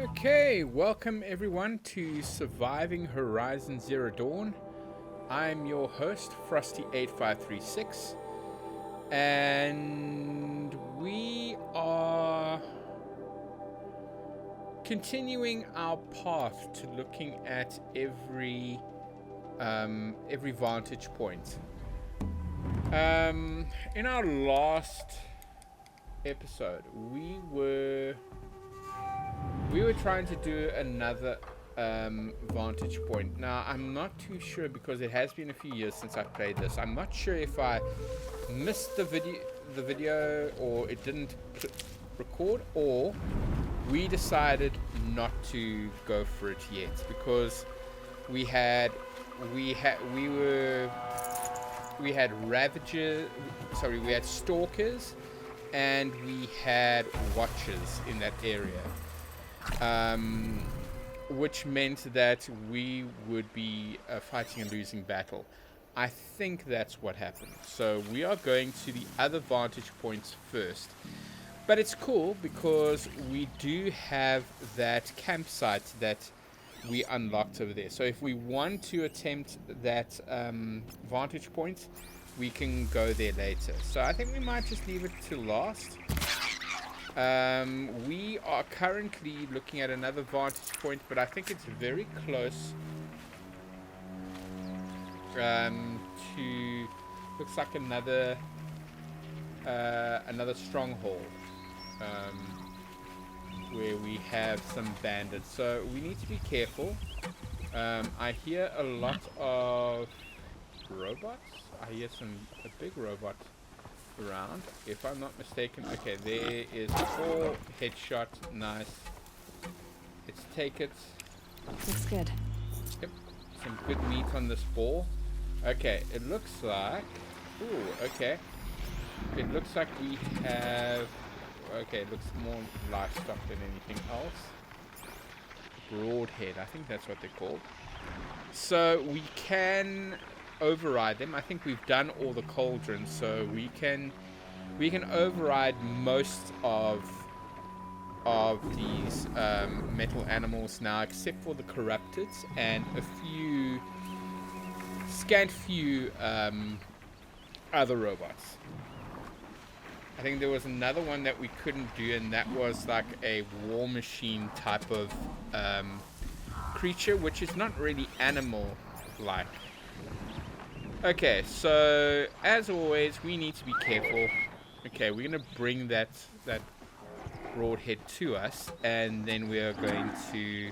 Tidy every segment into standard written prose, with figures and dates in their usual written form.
Okay, welcome everyone to Surviving Horizon Zero Dawn. I'm your host, Frosty8536, and we are continuing our path to looking at every vantage point. In our last episode, we were trying to do another vantage point. Now, I'm not too sure because it has been a few years since I played this. I'm not sure if I missed the video or it didn't record, or we decided not to go for it yet because we had ravagers. Sorry, we had stalkers, and we had watchers in that area. Which meant that we would be fighting a losing battle. I think that's what happened. So we are going to the other vantage points first. But it's cool because we do have that campsite that we unlocked over there. So if we want to attempt that vantage point, we can go there later. So I think we might just leave it to last. We are currently looking at another vantage point, but I think it's very close to, looks like another stronghold, where we have some bandits, so we need to be careful. I hear a lot of robots. I hear a big robot around, if I'm not mistaken. Okay, there is a 4 headshot. Nice. Let's take it. Looks good. Yep, some good meat on this ball. Okay, it looks like, ooh, okay, it looks like we have, okay, it looks more livestock than anything else. Broadhead, I think that's what they're called. So we can override them. I think we've done all the cauldrons, so we can override most of these metal animals now, except for the corrupted and a scant few other robots. I think there was another one that we couldn't do, and that was like a war machine type of creature, which is not really animal like. Okay, so as always, we need to be careful. Okay, we're gonna bring that broadhead to us, and then we are going to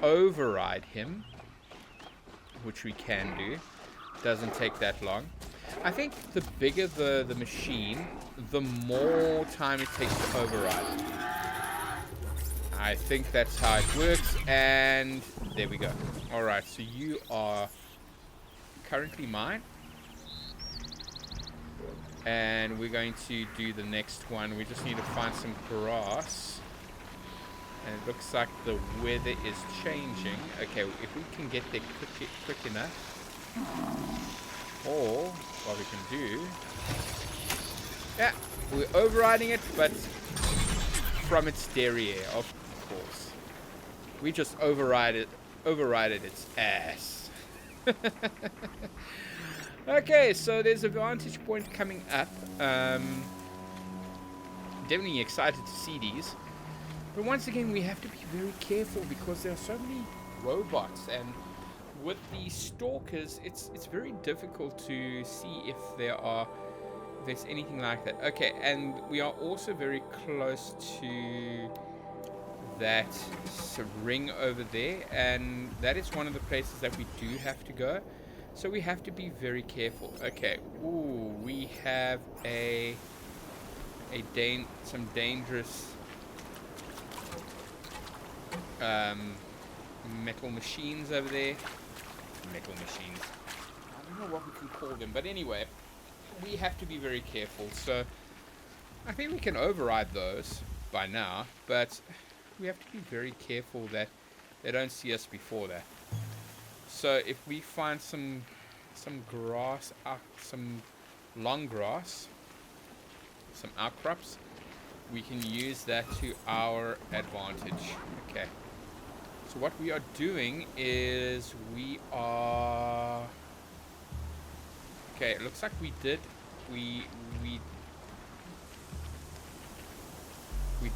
override him, which we can do. Doesn't take that long. I think the bigger the machine, the more time it takes to override it. I think that's how it works, and there we go. Alright, so you are currently mine, and we're going to do the next one. We just need to find some grass, and it looks like the weather is changing. Okay, if we can get there quick enough, or what we can do, yeah, we're overriding it, but from its derriere, of course. We just overrided its ass. Okay, so there's a vantage point coming up. Definitely excited to see these, but once again we have to be very careful because there are so many robots, and with these stalkers it's very difficult to see if there's anything like that. Okay, and we are also very close to that ring over there, and that is one of the places that we do have to go, so we have to be very careful. Okay, ooh, we have some dangerous metal machines over there. Metal machines, I don't know what we can call them, but anyway, we have to be very careful. So I think we can override those by now, but we have to be very careful that they don't see us before that. So if we find some grass, some long grass, some outcrops, we can use that to our advantage. Okay. So what we are doing is we are... Okay, it looks like we did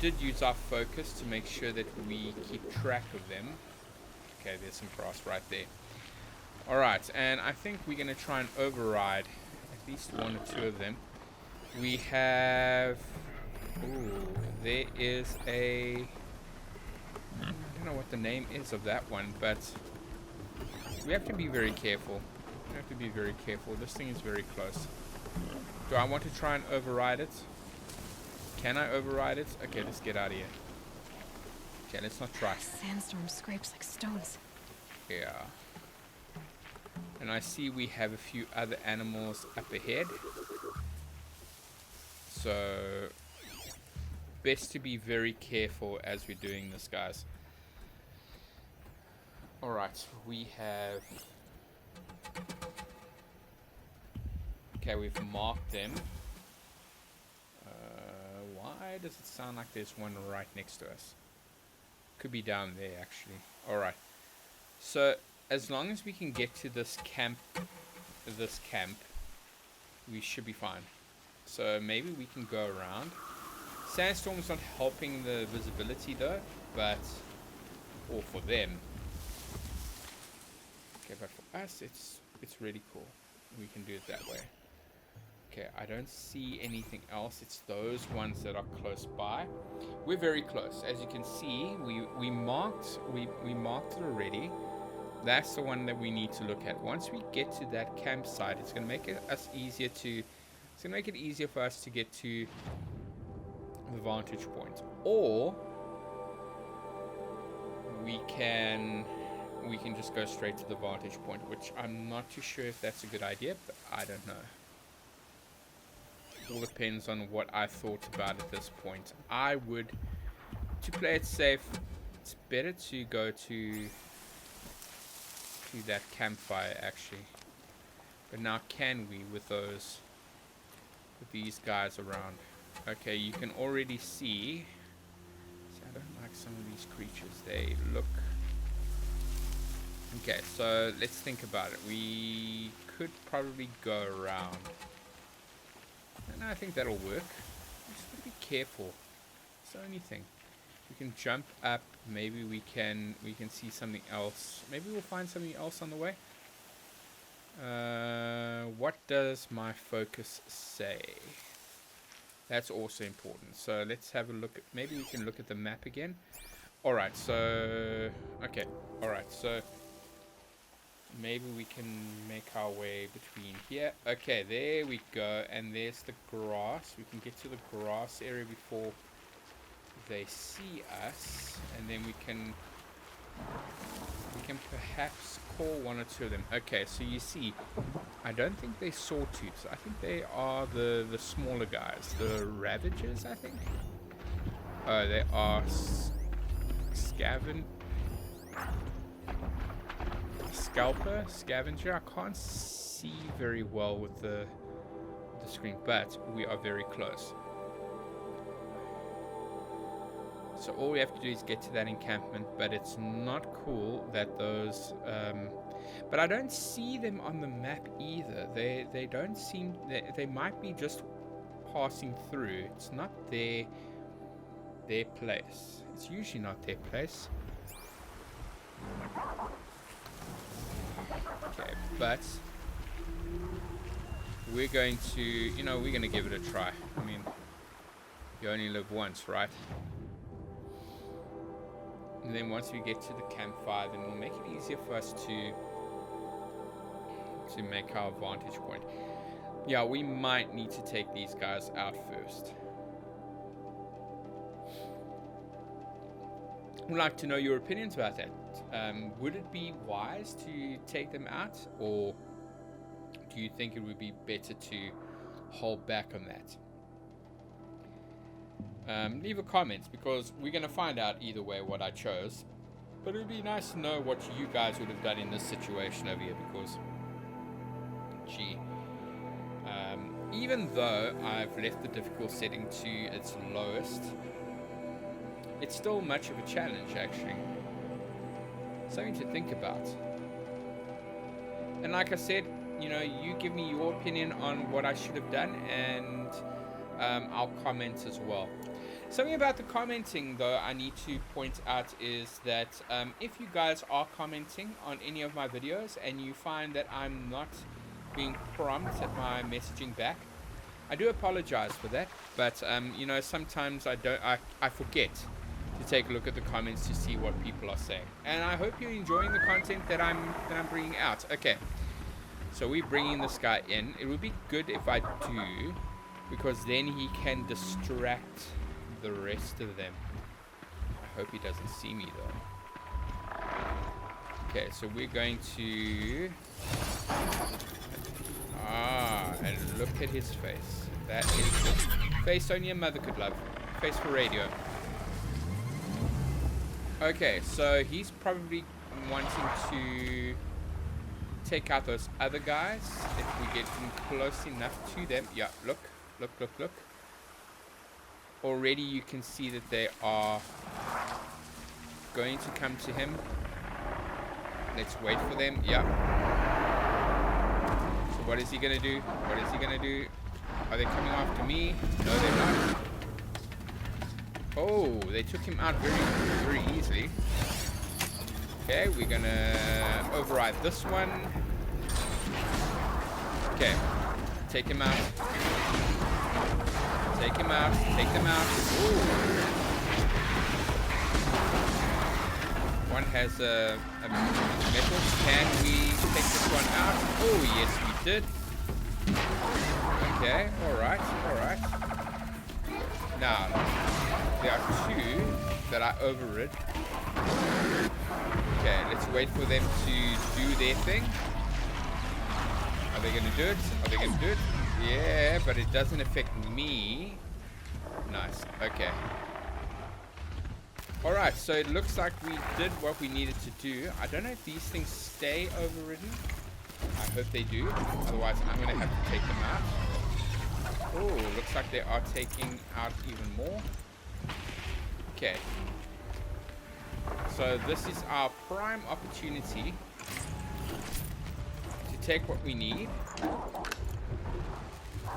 did use our focus to make sure that we keep track of them. Okay, there's some grass right there. Alright, and I think we're going to try and override at least one or two of them. We have... Ooh, there is a... I don't know what the name is of that one, but we have to be very careful. We have to be very careful. This thing is very close. Do I want to try and override it? Can I override it? Okay, let's get out of here. Okay, let's not try. Sandstorm scrapes like stones. Yeah. And I see we have a few other animals up ahead. So, best to be very careful as we're doing this, guys. Alright, we have... Okay, we've marked them. Why does it sound like there's one right next to us? Could be down there, actually. Alright. So, as long as we can get to this camp, we should be fine. So, maybe we can go around. Sandstorm's not helping the visibility, though, but... Or for them. Okay, but for us, it's really cool. We can do it that way. Okay, I don't see anything else. It's those ones that are close by. We're very close. As you can see, we marked it already. That's the one that we need to look at. Once we get to that campsite, it's going to make it easier for us to get to the vantage point. Or we can just go straight to the vantage point, which I'm not too sure if that's a good idea, but I don't know. All depends on what I thought about at this point. I would, to play it safe, it's better to go to that campfire actually. But now can we with these guys around? Okay, you can already see. I don't like some of these creatures. They look... Okay, so let's think about it. We could probably go around. And I think that'll work. Just gotta be careful. It's the only thing. We can jump up. Maybe we can see something else. Maybe we'll find something else on the way. What does my focus say? That's also important. So let's have a look at... Maybe we can look at the map again. Alright, so... Okay, alright, so... Maybe we can make our way between here. Okay, there we go. And there's the grass. We can get to the grass area before they see us. And then we can perhaps call one or two of them. Okay, so you see, I don't think they're sawtooths. I think they are the smaller guys. The Ravagers, I think. Oh, they are Scavenger. I can't see very well with the screen, but we are very close. So all we have to do is get to that encampment, but it's not cool that those... but I don't see them on the map either. They don't seem... They might be just passing through. It's not their place. It's usually not their place. Okay, but we're going to, we're going to give it a try. I mean, you only live once, right? And then once we get to the campfire, then we'll make it easier for us to make our vantage point. Yeah, we might need to take these guys out first. I'd like to know your opinions about that. Would it be wise to take them out, or do you think it would be better to hold back on that? Leave a comment, because we're going to find out either way what I chose. But it would be nice to know what you guys would have done in this situation over here, because, gee, even though I've left the difficult setting to its lowest, it's still much of a challenge, actually. Something to think about. And like I said, you know, you give me your opinion on what I should have done, and I'll comment as well. Something about the commenting, though, I need to point out is that if you guys are commenting on any of my videos and you find that I'm not being prompt at my messaging back, I do apologize for that. But you know, sometimes I forget to take a look at the comments to see what people are saying. And I hope you're enjoying the content that I'm bringing out. Okay, so we're bringing this guy in. It would be good if I do, because then he can distract the rest of them. I hope he doesn't see me though. Okay, so we're going to and look at his face. That is the face only a mother could love. Face for radio. Okay, so he's probably wanting to take out those other guys if we get him close enough to them. Yeah, look. Already you can see that they are going to come to him. Let's wait for them. Yeah. So what is he gonna do? Are they coming after me? No, they're not. Oh, they took him out very easily. Okay, we're gonna override this one. Okay, take him out. Take them out. Ooh. One has a metal. Can we take this one out? Oh, yes, we did. Okay, alright. Now, there are two that I overrid. Okay, let's wait for them to do their thing. Are they gonna do it? Yeah, but it doesn't affect me. Nice. Okay. Alright, so it looks like we did what we needed to do. I don't know if these things stay overridden. I hope they do. Otherwise, I'm going to have to take them out. Oh, looks like they are taking out even more. Okay. So this is our prime opportunity to take what we need.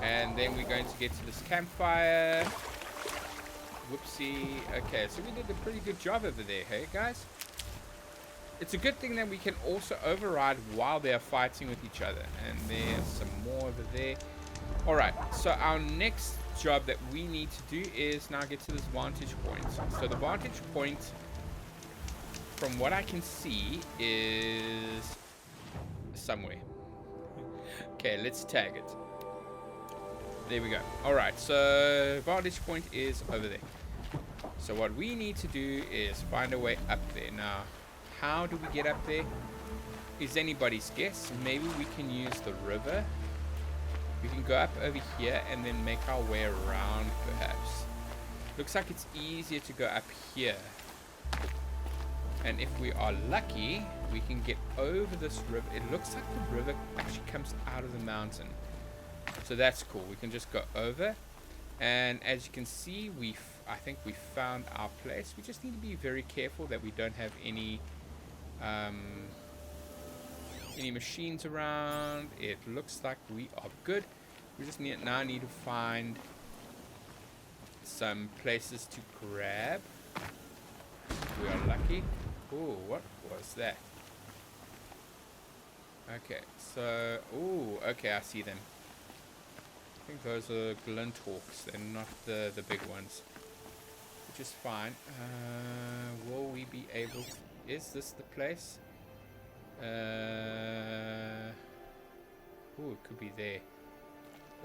And then we're going to get to this campfire. Whoopsie. Okay, so we did a pretty good job over there, hey guys? It's a good thing that we can also override while they're fighting with each other. And there's some more over there. Alright, so our next job that we need to do is now get to this vantage point. So the vantage point, from what I can see, is somewhere. Okay, let's tag it. There we go. Alright, so vantage point is over there. So what we need to do is find a way up there. Now, how do we get up there? Is anybody's guess. Maybe we can use the river. We can go up over here and then make our way around, perhaps. Looks like it's easier to go up here. And if we are lucky, we can get over this river. It looks like the river actually comes out of the mountain. So that's cool. We can just go over. And as you can see, I think we found our place. We just need to be very careful that we don't have any machines around. It looks like we are good. We just now need to find some places to grab. If we are lucky. Ooh, what was that? Okay, so okay, I see them. I think those are glinthawks. They're not the big ones, which is fine. Will we be able to, is this the place? It could be there.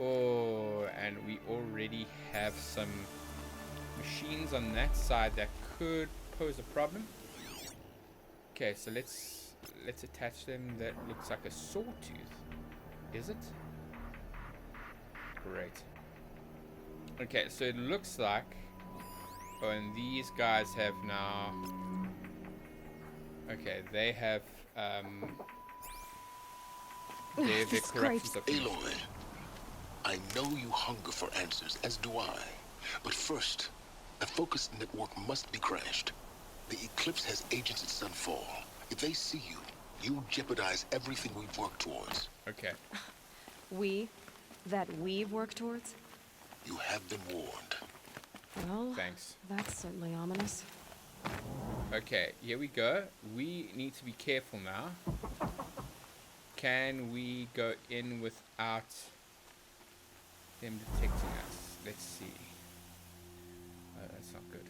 Oh, and we already have some machines on that side that could pose a problem. Okay, so let's attach them. That looks like a sawtooth. Is it? Great. Okay, so it looks like, oh, and these guys have now, okay, they have their corruptions of Aloy. I know you hunger for answers, as do I. But first, the focus network must be crashed. The Eclipse has agents at Sunfall. If they see you, you jeopardize everything we've worked towards. Okay. That we've worked towards? You have been warned. Well, Thanks. that's certainly ominous. Okay, here we go. We need to be careful now. Can we go in without them detecting us? Let's see. Oh, that's not good.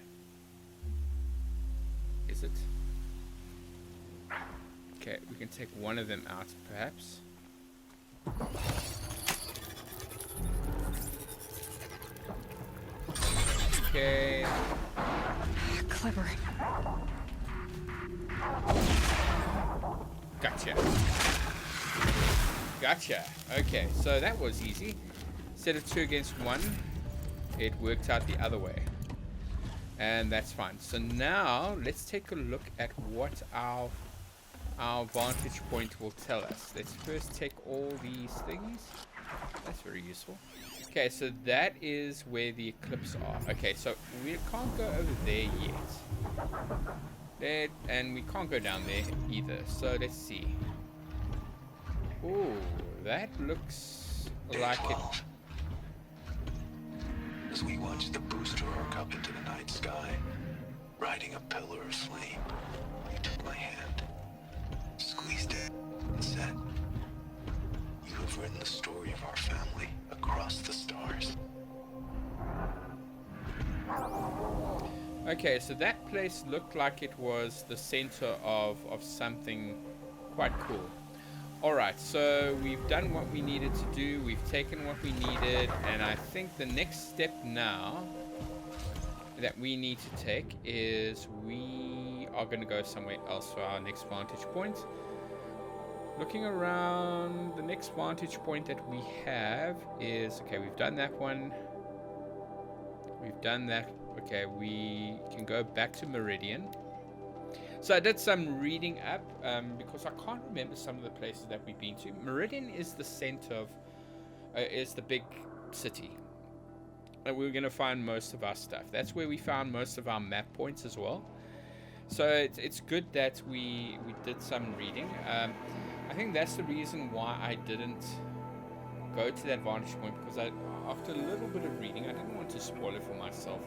Is it? Okay, we can take one of them out, perhaps. Okay. Clever. Gotcha. Gotcha. Okay, so that was easy. Instead of 2 against 1, it worked out the other way. And that's fine. So now, let's take a look at what our vantage point will tell us. Let's first take all these things. That's very useful. Okay, so that is where the Eclipse are. Okay, so we can't go over there yet. And we can't go down there either. So let's see. Ooh, that looks like it. As we watch the booster arc up into the night sky, riding a pillar of flame, you took my hand, squeezed it, and said, "You have written the story of our family across the stars." Okay, so that place looked like it was the center of something quite cool. Alright, so we've done what we needed to do, we've taken what we needed, and I think the next step now that we need to take is we are going to go somewhere else for our next vantage point. Looking around, the next vantage point that we have is, okay, we've done that one. We've done that. Okay, we can go back to Meridian. So I did some reading up because I can't remember some of the places that we've been to. Meridian is the center of, is the big city. And we're going to find most of our stuff. That's where we found most of our map points as well. So it's good that we did some reading. I think that's the reason why I didn't go to that vantage point, because after a little bit of reading, I didn't want to spoil it for myself.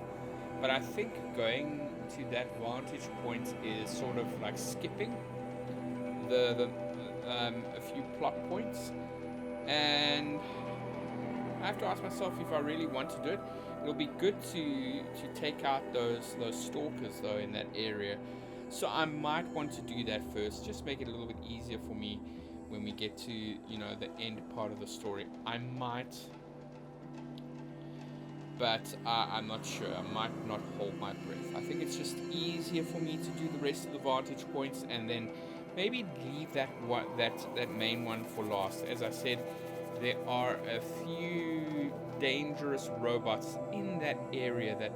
But I think going to that vantage point is sort of like skipping a few plot points, and I have to ask myself if I really want to do it. It'll be good to take out those stalkers though in that area, so I might want to do that first. Just make it a little bit easier for me when we get to, you know, the end part of the story. I might, but I'm not sure. I might not hold my breath. I think it's just easier for me to do the rest of the vantage points and then maybe leave that main one for last. As I said, there are a few dangerous robots in that area that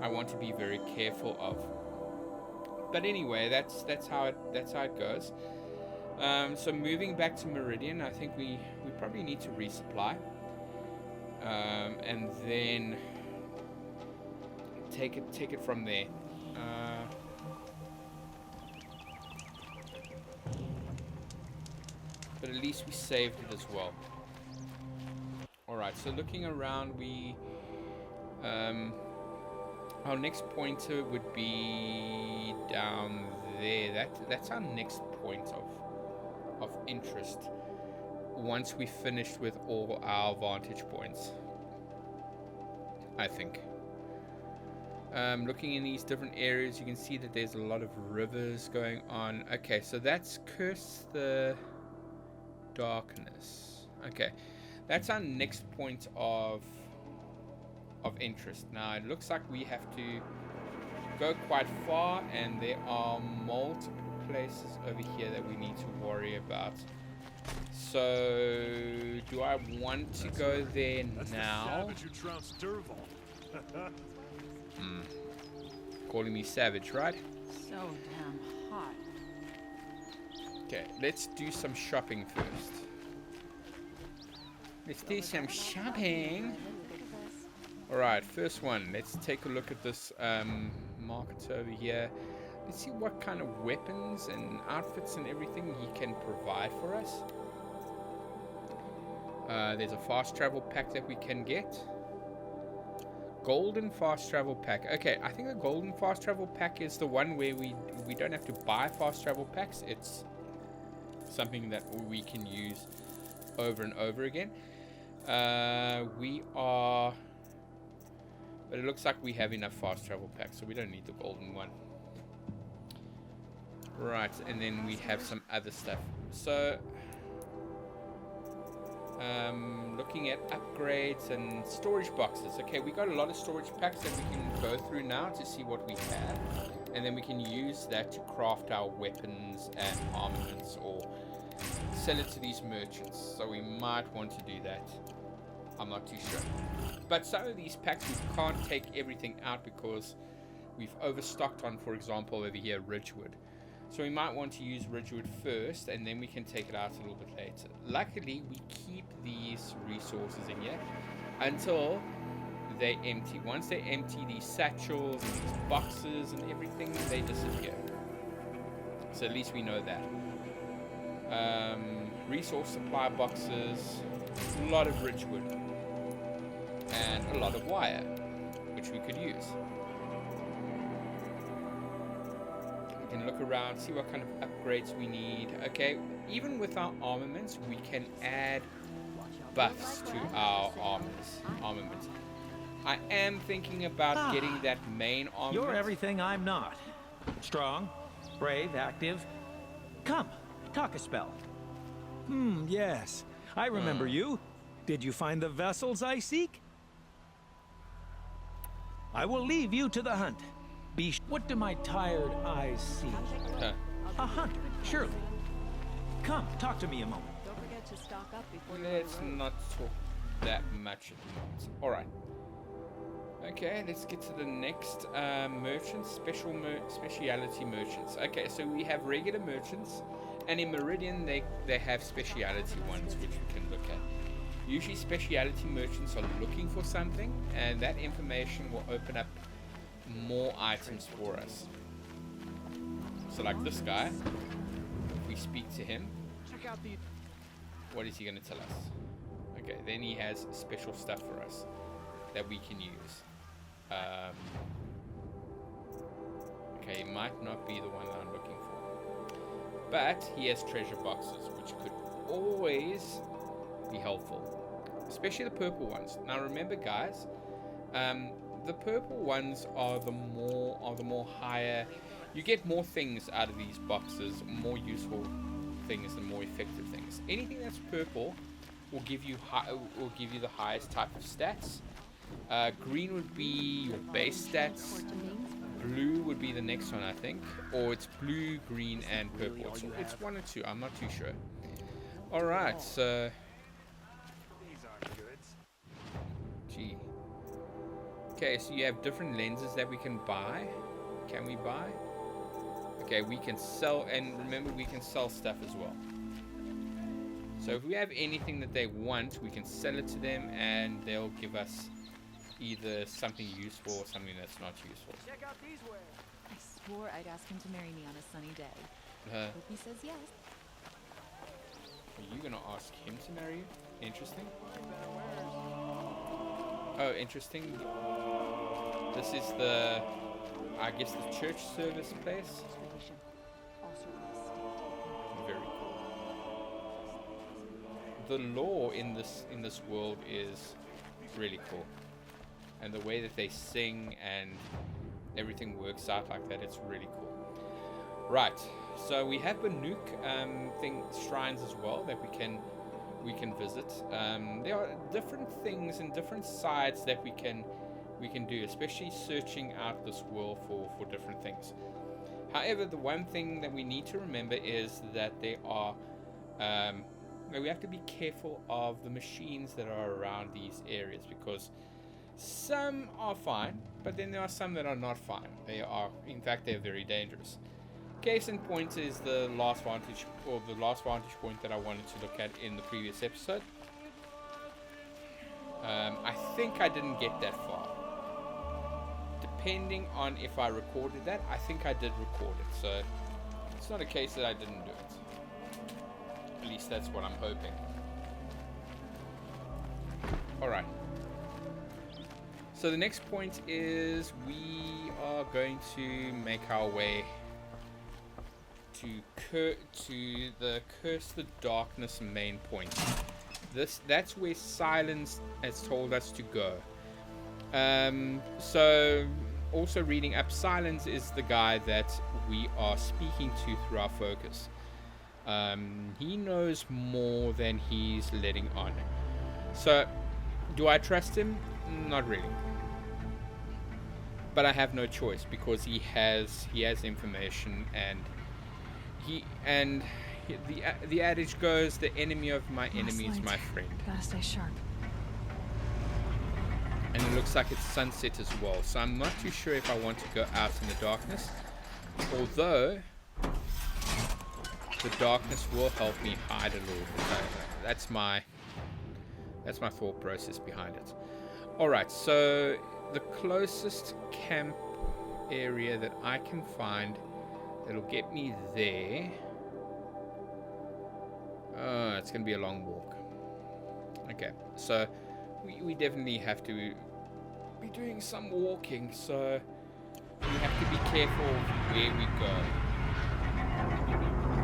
I want to be very careful of. But anyway, that's how it goes. So moving back to Meridian, I think we probably need to resupply. And then take it from there. But at least we saved it as well. Alright, so looking around, we our next pointer would be down there. That's our next point of interest once we finished with all our vantage points, I think. Looking in these different areas, you can see that there's a lot of rivers going on. Okay, so that's Curse the Darkness. Okay, that's our next point of interest. Now it looks like we have to go quite far, and there are multiple places over here that we need to worry about. So do I want to go there now? Calling me savage, right? So damn hot. Okay, let's do some shopping first. Let's do some shopping. Alright, first one. Let's take a look at this market over here. Let's see what kind of weapons and outfits and everything he can provide for us. There's a fast travel pack that we can get. Golden fast travel pack. Okay, I think the golden fast travel pack is the one where we don't have to buy fast travel packs. It's something that we can use over and over again. But it looks like we have enough fast travel packs, so we don't need the golden one. Right, and then we have some other stuff. So, looking at upgrades and storage boxes. Okay, we got a lot of storage packs that we can go through now to see what we have. And then we can use that to craft our weapons and armaments or sell it to these merchants. So we might want to do that. I'm not too sure. But some of these packs we can't take everything out because we've overstocked on, for example, over here, Ridgewood. So we might want to use Ridgewood first, and then we can take it out a little bit later. Luckily, we keep these resources in here until they empty. Once they empty, these satchels and these boxes and everything, they disappear. So at least we know that. Resource supply boxes, a lot of Ridgewood, and a lot of wire, which we could use. We can look around, see what kind of upgrades we need. Okay, even with our armaments, we can add buffs to our armament. I am thinking about getting that main armament. You're everything I'm not. Strong, brave, active. Come, talk a spell. Yes. I remember you. Did you find the vessels I seek? I will leave you to the hunt. What do my tired eyes see? A hunter, surely. Come, talk to me a moment. Don't forget to stock up before Let's not talk that much at the moment. Alright. Okay, let's get to the next merchants, speciality merchants. Okay, so we have regular merchants, and in Meridian they have speciality ones which we can look at. Usually speciality merchants are looking for something, and that information will open up more items for us. So like this guy, if we speak to him, what is he going to tell us? Okay, then he has special stuff for us that we can use. Okay, he might not be the one that I'm looking for, but he has treasure boxes, which could always be helpful, especially the purple ones. Now remember, guys, the purple ones are the more higher. You get more things out of these boxes, more useful things and more effective things. Anything that's purple will give you the highest type of stats. Green would be your base stats. Blue would be the next one, I think, or it's blue, green, and purple. It's one or two. I'm not too sure. All right, so. Gee. Okay, so you have different lenses that we can buy. Can we buy? Okay, we can sell, and remember, we can sell stuff as well. So if we have anything that they want, we can sell it to them, and they'll give us either something useful or something that's not useful. Check out these wares. I swore I'd ask him to marry me on a sunny day. Hope he says yes. Are you gonna ask him to marry you? Interesting. Oh, interesting. This is the, I guess, the church service place. Very cool. The lore in this world is really cool, and the way that they sing and everything works out like that, it's really cool. Right, so we have Banuk shrines as well that we can visit. There are different things and different sides that we can do, especially searching out this world for different things. However, the one thing that we need to remember is that there are we have to be careful of the machines that are around these areas, because some are fine, but then there are some that are not fine. In fact, they're very dangerous. Case in point is the last vantage point that I wanted to look at in the previous episode. I think I didn't get that far. Depending on if I recorded that, I think I did record it. So it's not a case that I didn't do it. At least that's what I'm hoping. Alright. So the next point is we are going to make our way to the Curse the Darkness main point. That's where Sylens has told us to go. So also reading up, Sylens is the guy that we are speaking to through our focus. He knows more than he's letting on. So do I trust him? Not really. But I have no choice because he has information, and the adage goes, the enemy of my enemy is my friend. Gotta stay sharp. And it looks like it's sunset as well, so I'm not too sure if I want to go out in the darkness, although the darkness will help me hide a little bit. That's my thought process behind it. Alright, so the closest camp area that I can find that'll get me there, it's gonna be a long walk. Okay, so we definitely have to be doing some walking, so we have to be careful where we go.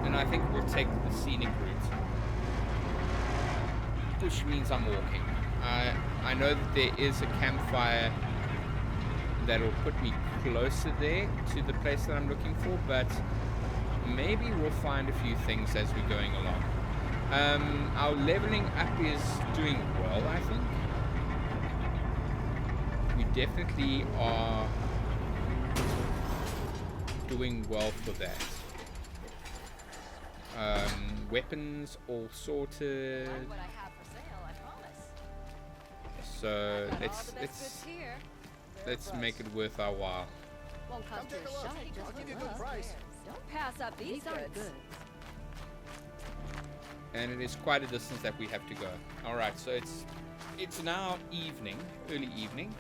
And I think we'll take the scenic route, which means I'm walking. I know that there is a campfire that'll put me closer there to the place that I'm looking for, but maybe we'll find a few things as we're going along. Our leveling up is doing well, I think. We definitely are doing well for that. Weapons all sorted. What I have for sale, I promise. So All the let's best goods here. let's make it worth our while. Won't cost you a shot. I'll give you a good price. Don't pass up these aren't goods. good. And it is quite a distance that we have to go. Alright, so it's now evening, early evening,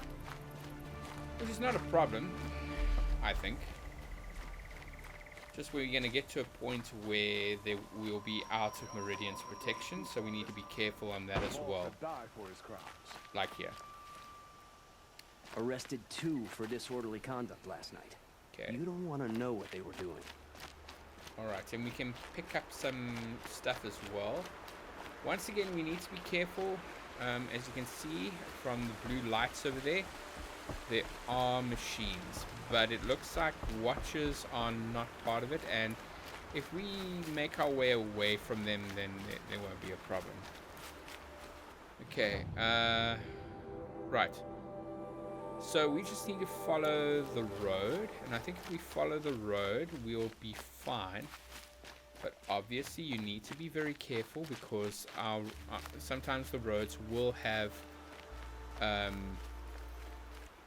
which is not a problem, I think. Just we're going to get to a point where we'll be out of Meridian's protection, so we need to be careful on that as well. Like here. Arrested 2 for disorderly conduct last night. Okay. You don't want to know what they were doing. Alright, and we can pick up some stuff as well. Once again, we need to be careful. As you can see from the blue lights over there are machines, but it looks like watchers are not part of it, and if we make our way away from them, then there won't be a problem. Okay, right. So we just need to follow the road, and I think if we follow the road, we'll be fine. But obviously, you need to be very careful because sometimes the roads will have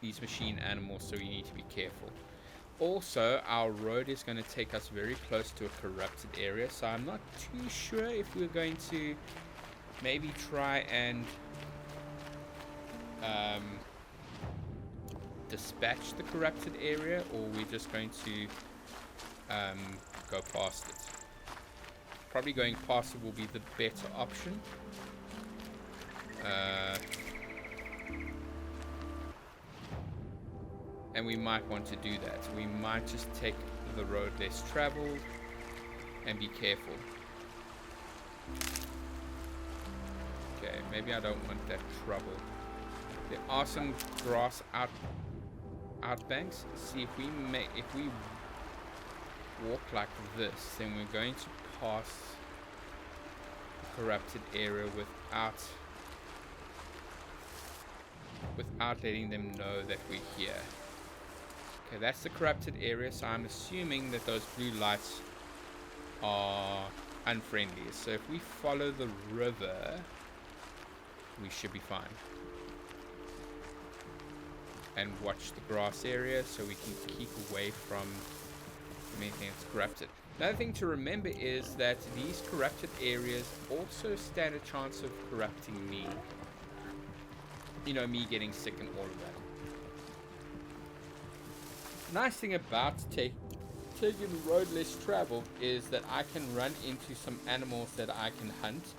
these machine animals, so you need to be careful. Also, our road is going to take us very close to a corrupted area, so I'm not too sure if we're going to maybe try and dispatch the corrupted area, or we're just going to go past it. Probably going past it will be the better option. And we might want to do that. We might just take the road less traveled and be careful. Okay, maybe I don't want that trouble. There are some grass outbanks. See, if we walk like this, then we're going to pass the corrupted area without letting them know that we're here. Okay, that's the corrupted area, so I'm assuming that those blue lights are unfriendly. So if we follow the river, we should be fine. And watch the grass area so we can keep away from anything that's corrupted. Another thing to remember is that these corrupted areas also stand a chance of corrupting me. you know, me getting sick and all of that. Nice thing about taking the road less traveled is that I can run into some animals that I can hunt,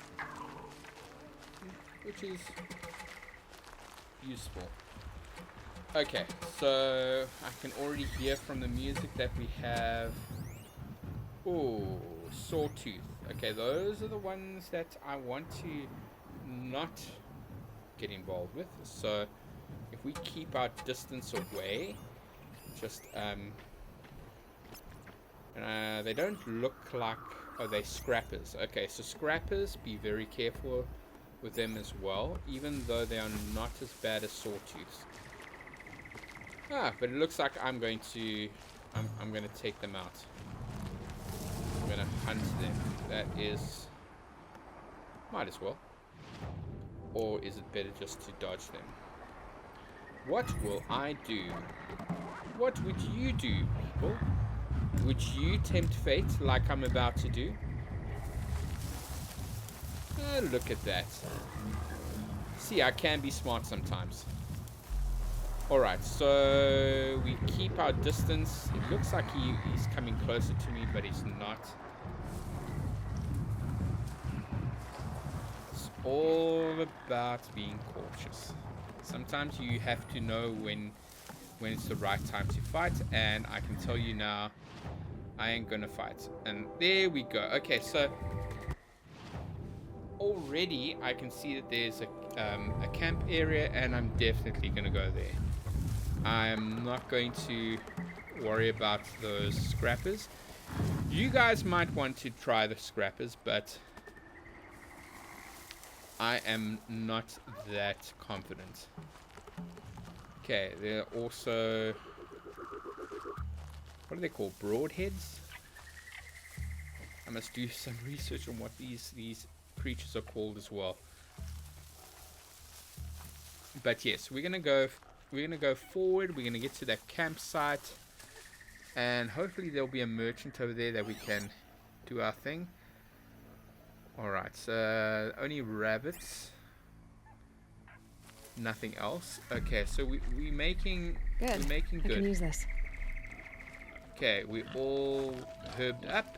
which is useful. Okay, so I can already hear from the music that we have. Oh, sawtooth. Okay, those are the ones that I want to not get involved with. So if we keep our distance away, just they don't look like, oh, they scrappers. Okay, so scrappers, be very careful with them as well, even though they are not as bad as sawtooths. But it looks like I'm going to take them out. I'm going to hunt them. That is, might as well. Or is it better just to dodge them? What will I do? What would you do, people? Would you tempt fate like I'm about to do? Look at that. See, I can be smart sometimes. Alright, so we keep our distance. It looks like he's coming closer to me, but he's not. It's all about being cautious. Sometimes you have to know when it's the right time to fight, and I can tell you now, I ain't gonna fight. And there we go. Okay, so already I can see that there's a camp area, and I'm definitely gonna go there. I'm not going to worry about those scrappers. You guys might want to try the scrappers, but I am not that confident. Okay, there are also, what are they called? Broadheads? I must do some research on what these creatures are called as well. But yes, we're gonna go forward. We're gonna get to that campsite, and hopefully there'll be a merchant over there that we can do our thing. Alright, so only rabbits, nothing else. Okay, so we're making good. We're making good. I can use this. Okay, we all herbed up.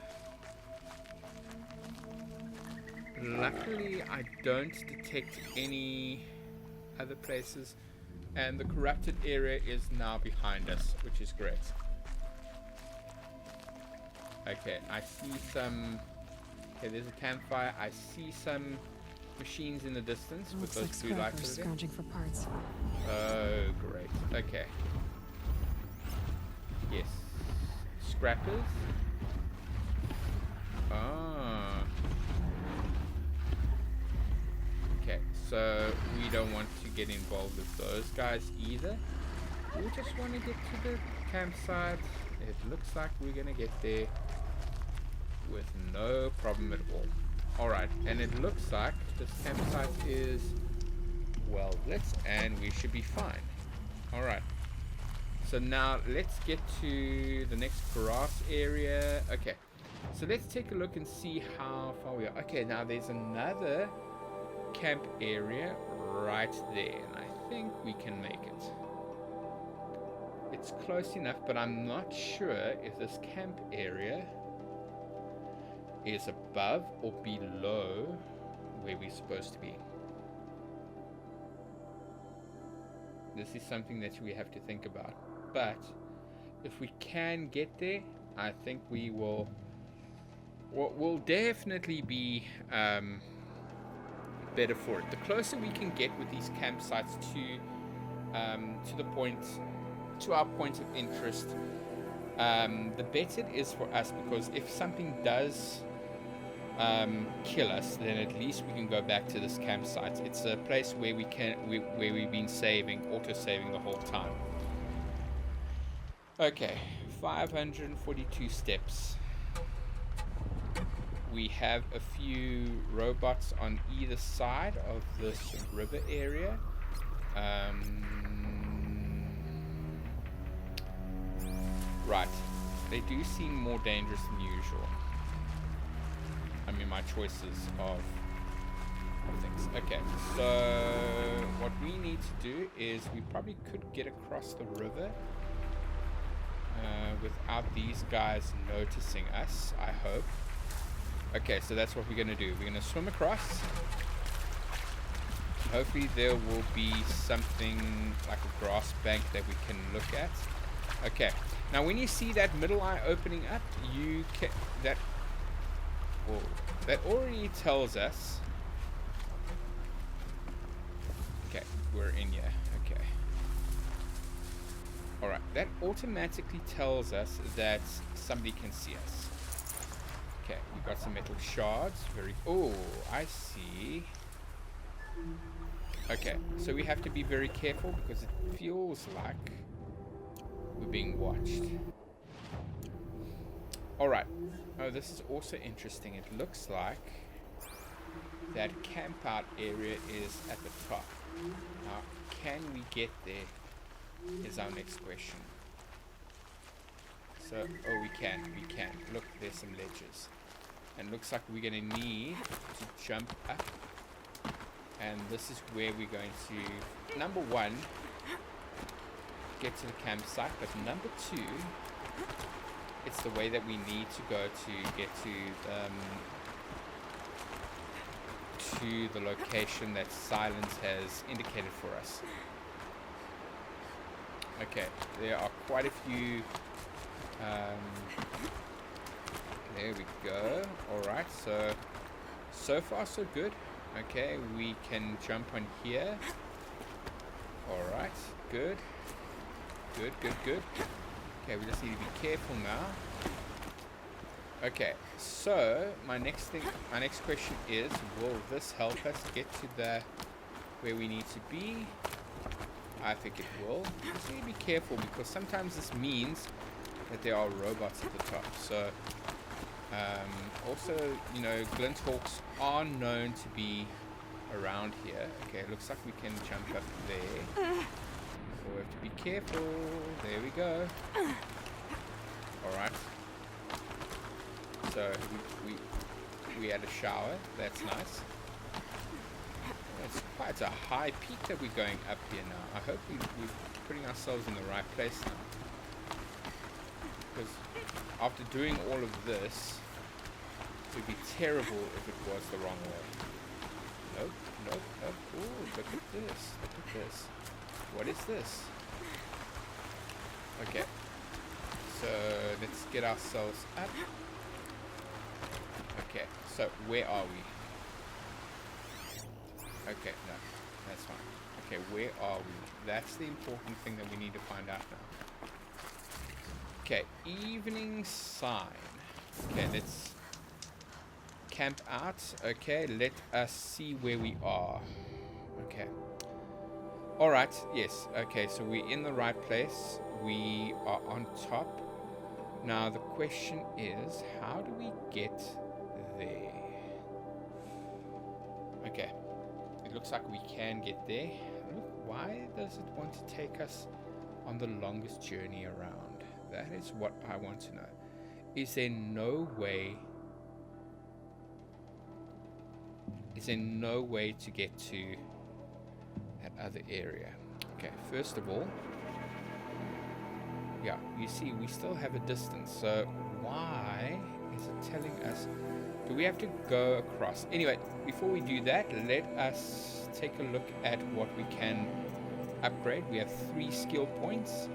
Luckily, I don't detect any other places, and the corrupted area is now behind us, which is great. Okay, I see some. Okay, there's a campfire. I see some machines in the distance with those blue lights over there. Scrounging for parts. Oh, great. Okay. Yes. Scrappers. Ah. Okay, so we don't want to get involved with those guys either. We just want to get to the campsite. It looks like we're gonna get there with no problem at all. Alright, and it looks like this campsite is well lit, and we should be fine. Alright, so now let's get to the next grass area. Okay, so let's take a look and see how far we are. Okay, now there's another camp area right there, and I think we can make it. It's close enough, but I'm not sure if this camp area is above or below where we're supposed to be. This is something that we have to think about, but if we can get there, I think we will. We'll definitely be better for it. The closer we can get with these campsites to the point, to our point of interest, the better it is for us, because if something does kill us, then at least we can go back to this campsite. It's a place where where we've been auto-saving the whole time. Okay, 542 steps. We have a few robots on either side of this river area. Right, they do seem more dangerous than usual. I mean, my choices of of things. Okay, so what we need to do is we probably could get across the river without these guys noticing us, I hope. Okay, so that's what we're going to do. We're going to swim across. Hopefully there will be something like a grass bank that we can look at. Okay, now when you see that middle eye opening up, you can... That already tells us... Okay, we're in here. Okay. Alright, that automatically tells us that somebody can see us. Okay, we got some metal shards. Oh, I see. Okay, so we have to be very careful because it feels like we're being watched. Alright. Oh, this is also interesting. It looks like that camp out area is at the top. Now, can we get there is our next question. So, oh, we can. Look, there's some ledges. And looks like we're going to need to jump up. And this is where we're going to, number one, get to the campsite. But number two, it's the way that we need to go to get to the location that Sylens has indicated for us. Okay, there are quite a few. There we go. Alright, so far so good. Okay, we can jump on here. Alright, good. Good. Okay, we just need to be careful now. Okay, so my next question is, will this help us get to where we need to be? I think it will. Just need to be careful because sometimes this means that there are robots at the top. So, also, you know, Glinthawks are known to be around here. Okay, looks like we can jump up there. We have to be careful. There we go. Alright. So, we had a shower. That's nice. It's quite a high peak that we're going up here now. I hope we're putting ourselves in the right place now. Because after doing all of this, it would be terrible if it was the wrong way. Nope. Ooh, look at this. What is this? Okay. So, let's get ourselves up. Okay, so where are we? Okay, no, that's fine. Okay, where are we? That's the important thing that we need to find out now. Okay, evening sign. Okay, let's camp out. Okay, let us see where we are. Okay. Alright, yes. Okay, so we're in the right place. We are on top. Now, the question is, how do we get there? Okay. It looks like we can get there. Look, why does it want to take us on the longest journey around? That is what I want to know. Is there no way to get to that other area? Okay, first of all, yeah, you see we still have a distance, so why is it telling us, do we have to go across? Anyway, before we do that, let us take a look at what we can upgrade. We have 3 skill points.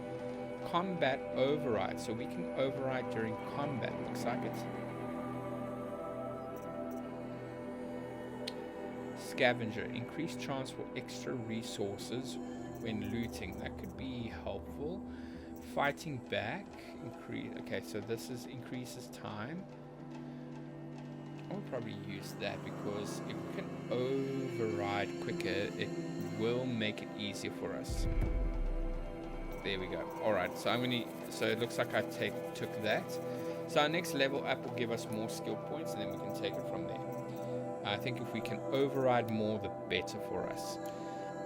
Combat override, so we can override during combat, looks like it. Scavenger, increased chance for extra resources when looting, that could be helpful. Fighting back, increase, okay, so this increases time. I'll probably use that because if we can override quicker, it will make it easier for us. There we go. Alright, so so it looks like I took that. So our next level up will give us more skill points and then we can take it from there. I think if we can override more, the better for us.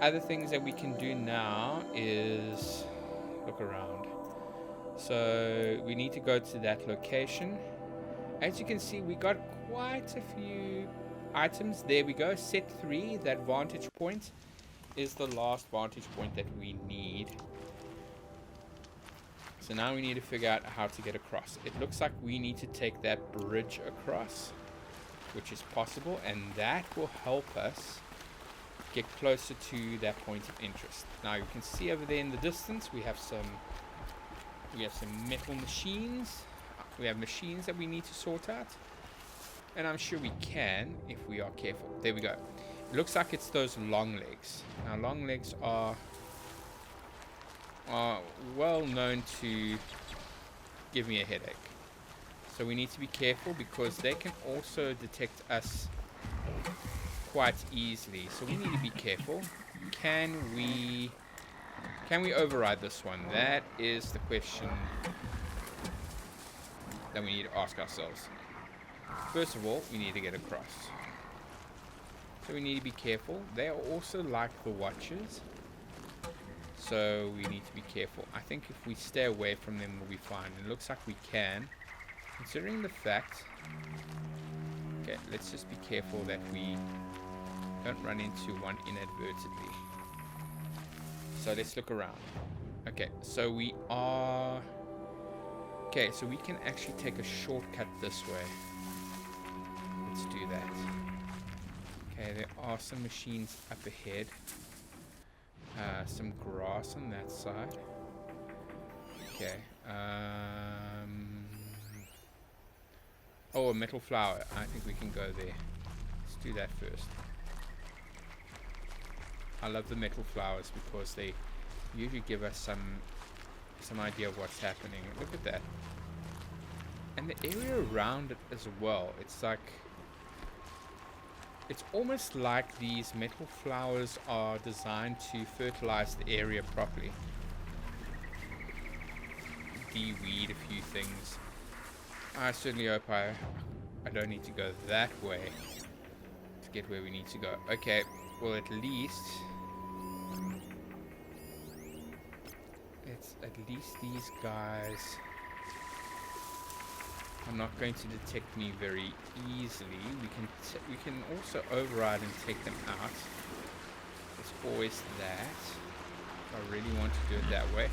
Other things that we can do now is look around. So we need to go to that location. As you can see, we got quite a few items. There we go. Set 3. That vantage point is the last vantage point that we need. So now we need to figure out how to get across. It looks like we need to take that bridge across, which is possible, and that will help us get closer to that point of interest. Now you can see over there in the distance we have some metal machines. We have machines that we need to sort out, and I'm sure we can if we are careful. There we go. It looks like it's those long legs. Now long legs are well known to give me a headache. So we need to be careful because they can also detect us quite easily. So we need to be careful. Can we override this one? That is the question that we need to ask ourselves. First of all, we need to get across. So we need to be careful. They are also like the Watchers. So we need to be careful. I think if we stay away from them, we'll be fine. It looks like we can. Considering the fact... Okay, let's just be careful that we don't run into one inadvertently. So let's look around. Okay, so we are... Okay, so we can actually take a shortcut this way. Let's do that. Okay, there are some machines up ahead. Some grass on that side. Okay. Oh, a metal flower. I think we can go there. Let's do that first. I love the metal flowers because they usually give us some idea of what's happening. Look at that. And the area around it as well. It's like... It's almost like these metal flowers are designed to fertilize the area properly. De-weed a few things. I certainly hope I don't need to go that way to get where we need to go. Okay, well at least these guys are not going to detect me very easily. We can also override and take them out. There's always that. I really want to do it that way.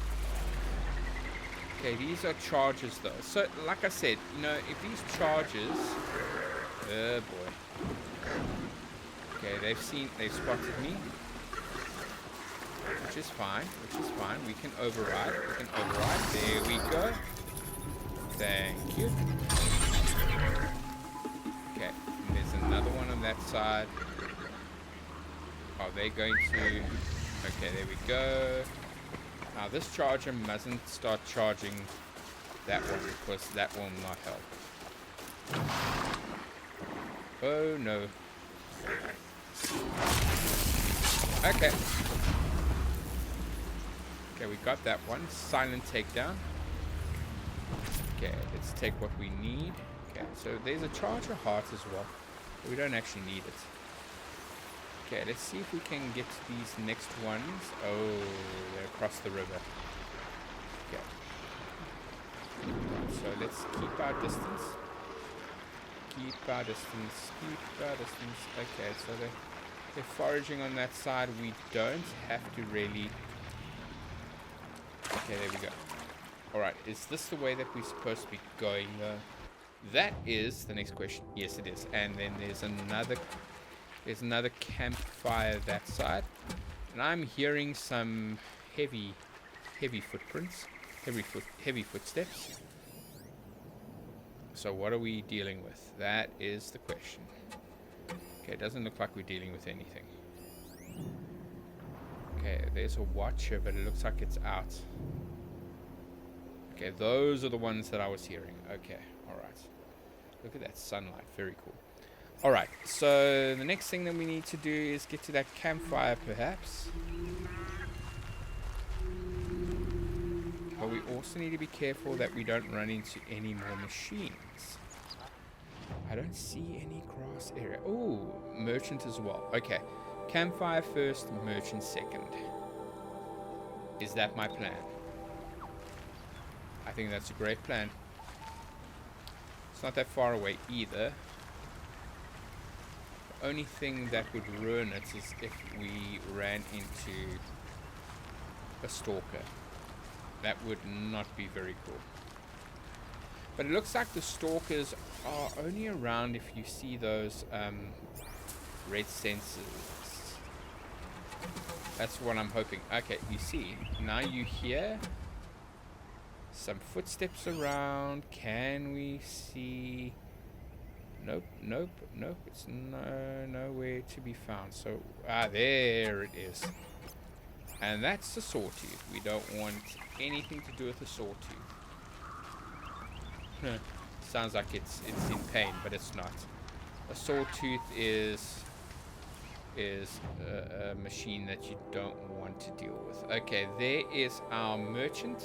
Okay, these are charges though. So, like I said, you know, if these charges... Oh boy. Okay, they've spotted me. Which is fine, We can override. There we go. Thank you. Okay, and there's another one on that side. Are they going to... Okay, there we go. Now this charger mustn't start charging that one because that will not help. Oh no. Okay. Okay, we got that one. Silent takedown. Okay, let's take what we need. Okay, so there's a charger heart as well. But we don't actually need it. Okay, let's see if we can get to these next ones. Oh, they're across the river. Okay. So let's keep our distance. Okay, so they're foraging on that side. We don't have to really... Okay, there we go. Alright, is this the way that we're supposed to be going though? That is the next question. Yes, it is. And then there's another campfire that side. And I'm hearing some heavy footprints. Heavy footsteps. So what are we dealing with? That is the question. Okay, it doesn't look like we're dealing with anything. Okay, there's a watcher, but it looks like it's out. Okay, those are the ones that I was hearing. Okay, alright. Look at that sunlight. Very cool. Alright, so the next thing that we need to do is get to that campfire, perhaps. But we also need to be careful that we don't run into any more machines. I don't see any grass area. Oh, merchant as well. Okay, campfire first, merchant second. Is that my plan? I think that's a great plan. It's not that far away either. Only thing that would ruin it is if we ran into a stalker. That would not be very cool. But it looks like the stalkers are only around if you see those red sensors. That's what I'm hoping. Okay, you see, now you hear some footsteps around. Can we see? Nope, nope, nope. It's nowhere to be found. So, there it is. And that's the sawtooth. We don't want anything to do with the sawtooth. Sounds like it's in pain, but it's not. A sawtooth is a machine that you don't want to deal with. Okay, there is our merchant.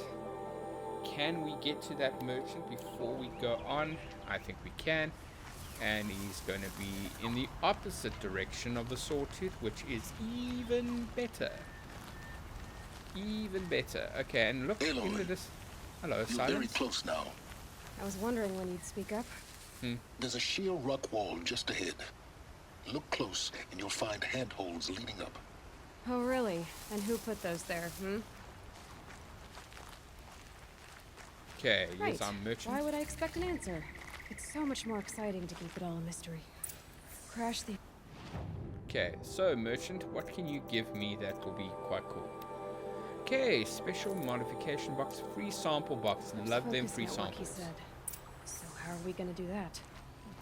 Can we get to that merchant before we go on? I think we can. And he's going to be in the opposite direction of the sawtooth, which is even better. Even better. Okay, and look into this. Hello, You're Sylens. very close now. I was wondering when you'd speak up. There's a sheer rock wall just ahead. Look close, and you'll find handholds leading up. Oh, really? And who put those there, Okay, Right. here's our merchant. Why would I expect an answer? It's so much more exciting to keep it all a mystery. Crash the... Okay, so merchant, what can you give me that will be quite cool? Okay, special modification box, free sample box. Love them Focus free network, he samples. said. So how are we gonna do that?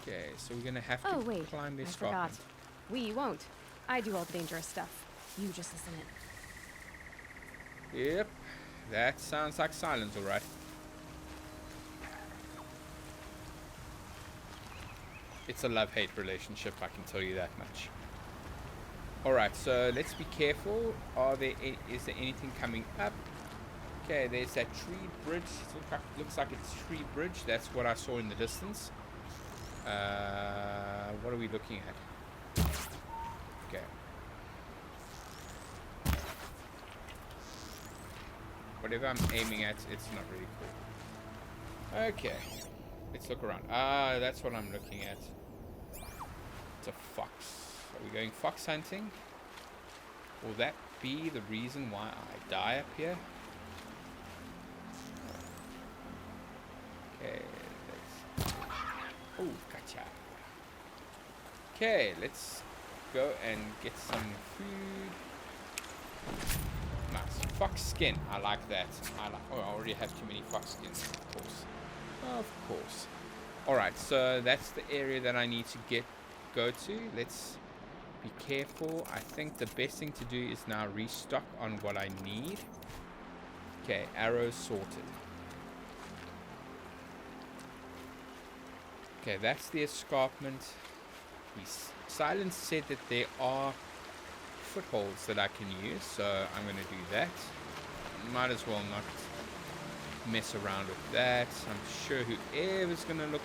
Okay, so we're gonna have to Oh, wait. climb I this forgot. escarpment. We won't. I do all the dangerous stuff. You just listen in. Yep, that sounds like Sylens, alright. It's a love-hate relationship, I can tell you that much. Alright, so let's be careful. Is there anything coming up? Okay, there's that tree bridge. Looks like it's a tree bridge. That's what I saw in the distance. What are we looking at? Okay. Whatever I'm aiming at, it's not really cool. Okay. Let's look around. That's what I'm looking at. It's a fox. Are we going fox hunting? Will that be the reason why I die up here? Okay, let's... Oh, gotcha. Okay, let's go and get some food. Nice. Fox skin. I like that. Oh, I already have too many fox skins, of course. Of course. Alright, so that's the area that I need to go to. Let's be careful. I think the best thing to do is now restock on what I need. Okay, arrows sorted. Okay, that's the escarpment. Sylens said that there are footholds that I can use, so I'm going to do that. Might as well not mess around with that. I'm sure whoever's going to look...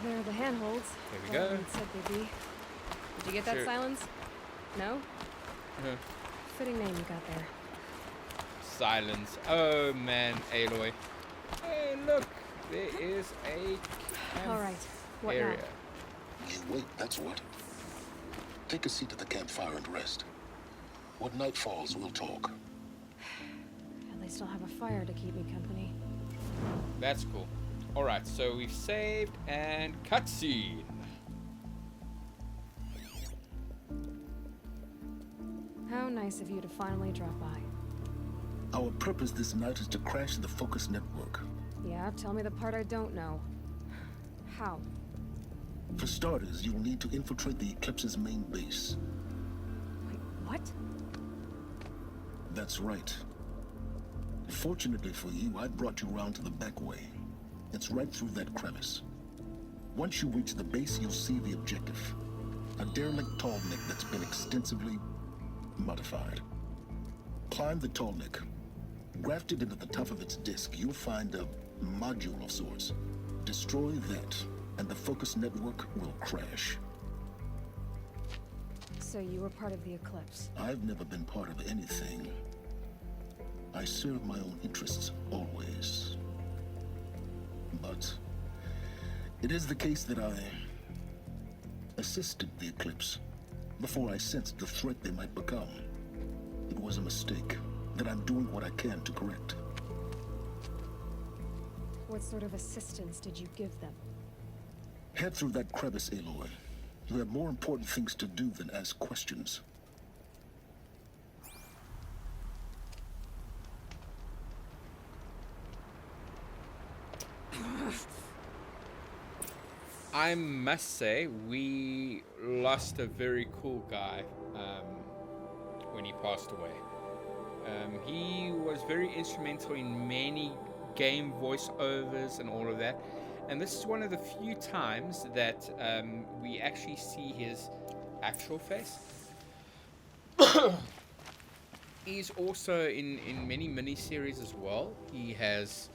There are the handholds. There we go. It said they'd be. Did you get that, Sure. Sylens? No? Uh-huh. Fitting name you got there. Sylens. Oh man, Aloy. Hey, look, there is a camp All right. What area. now? You wait, that's what. Take a seat at the campfire and rest. When night falls, we'll talk. At least I'll have a fire to keep me company. That's cool. All right, so we've saved and cutscene. How nice of you to finally drop by. Our purpose this night is to crash the focus network. Yeah, tell me the part I don't know. How? For starters, you'll need to infiltrate the Eclipse's main base. Wait, what? That's right. Fortunately for you, I brought you round to the back way. It's right through that crevice. Once you reach the base, you'll see the objective. A derelict tall neck that's been extensively modified. Climb the tall neck. Grafted into the top of its disk, you'll find a module of sorts. Destroy that, and the focus network will crash. So you were part of the Eclipse. I've never been part of anything. I serve my own interests, always. But it is the case that I assisted the Eclipse before I sensed the threat they might become. It was a mistake that I'm doing what I can to correct. What sort of assistance did you give them? Head through that crevice, Aloy. You have more important things to do than ask questions. I must say, we lost a very cool guy when he passed away. He was very instrumental in many game voiceovers and all of that. And this is one of the few times that we actually see his actual face. He's also in many mini-series as well. He has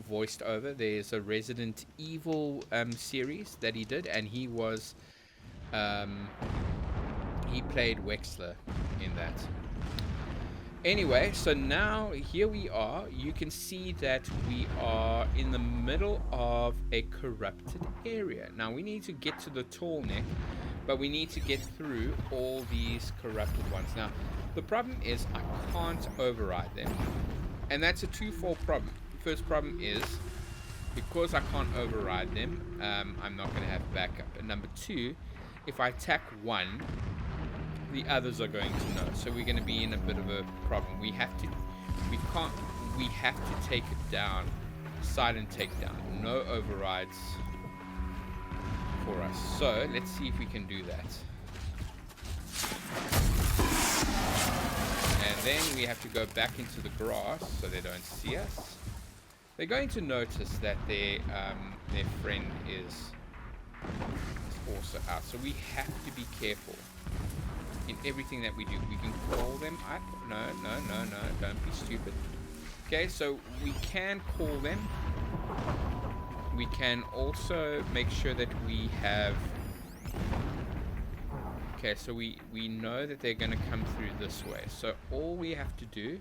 voiced over. There's a Resident Evil series that he did, and he was he played Wexler in that. Anyway, so now here we are. You can see that we are in the middle of a corrupted area. Now we need to get to the tall neck, but we need to get through all these corrupted ones. Now the problem is I can't override them, and that's a twofold problem. The first problem is because I can't override them, I'm not going to have backup. And number two, if I attack one, the others are going to know. So we're going to be in a bit of a problem. We have to take it down. Silent takedown. No overrides for us. So let's see if we can do that. And then we have to go back into the grass so they don't see us. They're going to notice that their friend is also out. So we have to be careful in everything that we do. We can call them up. No, don't be stupid. Okay, so we can call them. We can also make sure that we have... Okay, so we know that they're going to come through this way. So all we have to do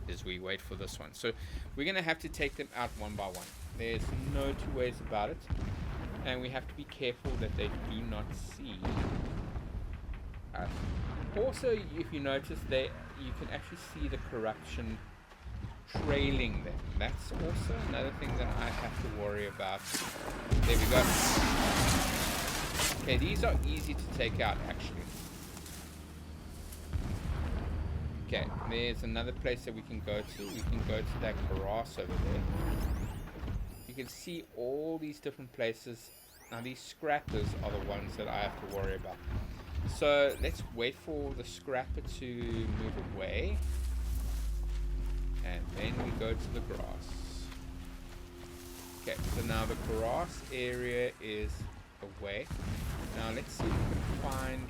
is we wait for this one. So we're going to have to take them out one by one. There's no two ways about it. And we have to be careful that they do not see us. Also, if you notice, you can actually see the corruption trailing them. That's also another thing that I have to worry about. There we go. Okay, these are easy to take out, actually. Okay, there's another place that we can go to. We can go to that grass over there. You can see all these different places. Now, these scrappers are the ones that I have to worry about. So, let's wait for the scrapper to move away. And then we go to the grass. Okay, so now the grass area is away. Now let's see if we can find...